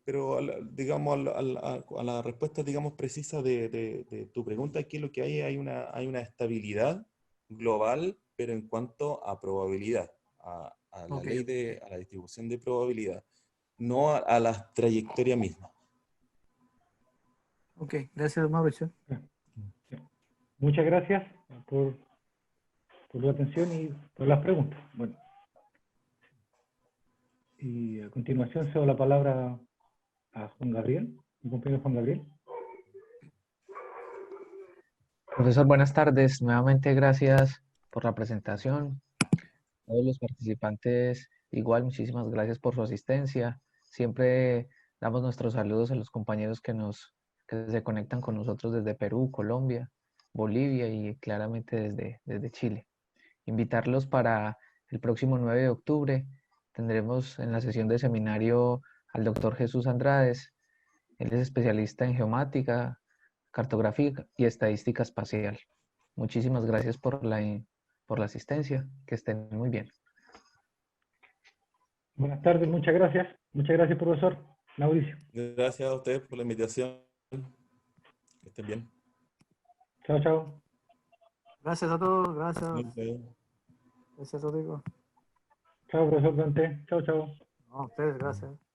pero digamos, a la respuesta, digamos, precisa de tu pregunta, aquí lo que hay una estabilidad global, pero en cuanto a probabilidad, a la Ok, ley a la distribución de probabilidad, no a la trayectoria misma. ok, gracias, Mauricio. Muchas gracias por tu atención y por las preguntas. Bueno, y a continuación cedo la palabra a Juan Gabriel, mi compañero Juan Gabriel. Profesor, buenas tardes. Nuevamente gracias por la presentación. Todos los participantes, igual, muchísimas gracias por su asistencia. Siempre damos nuestros saludos a los compañeros que se conectan con nosotros desde Perú, Colombia, Bolivia y claramente desde Chile. Invitarlos para el próximo 9 de octubre. Tendremos en la sesión de seminario al doctor Jesús Andrades. Él es especialista en geomática, cartografía y estadística espacial. Muchísimas gracias por la asistencia. Que estén muy bien. Buenas tardes, muchas gracias. Muchas gracias, profesor Mauricio. Gracias a ustedes por la invitación. Que estén bien. Chao, chao. Gracias a todos, gracias. Nos vemos. Gracias, Rodrigo. Chao, profesor Dante. Chao, chao. No, a ustedes, gracias.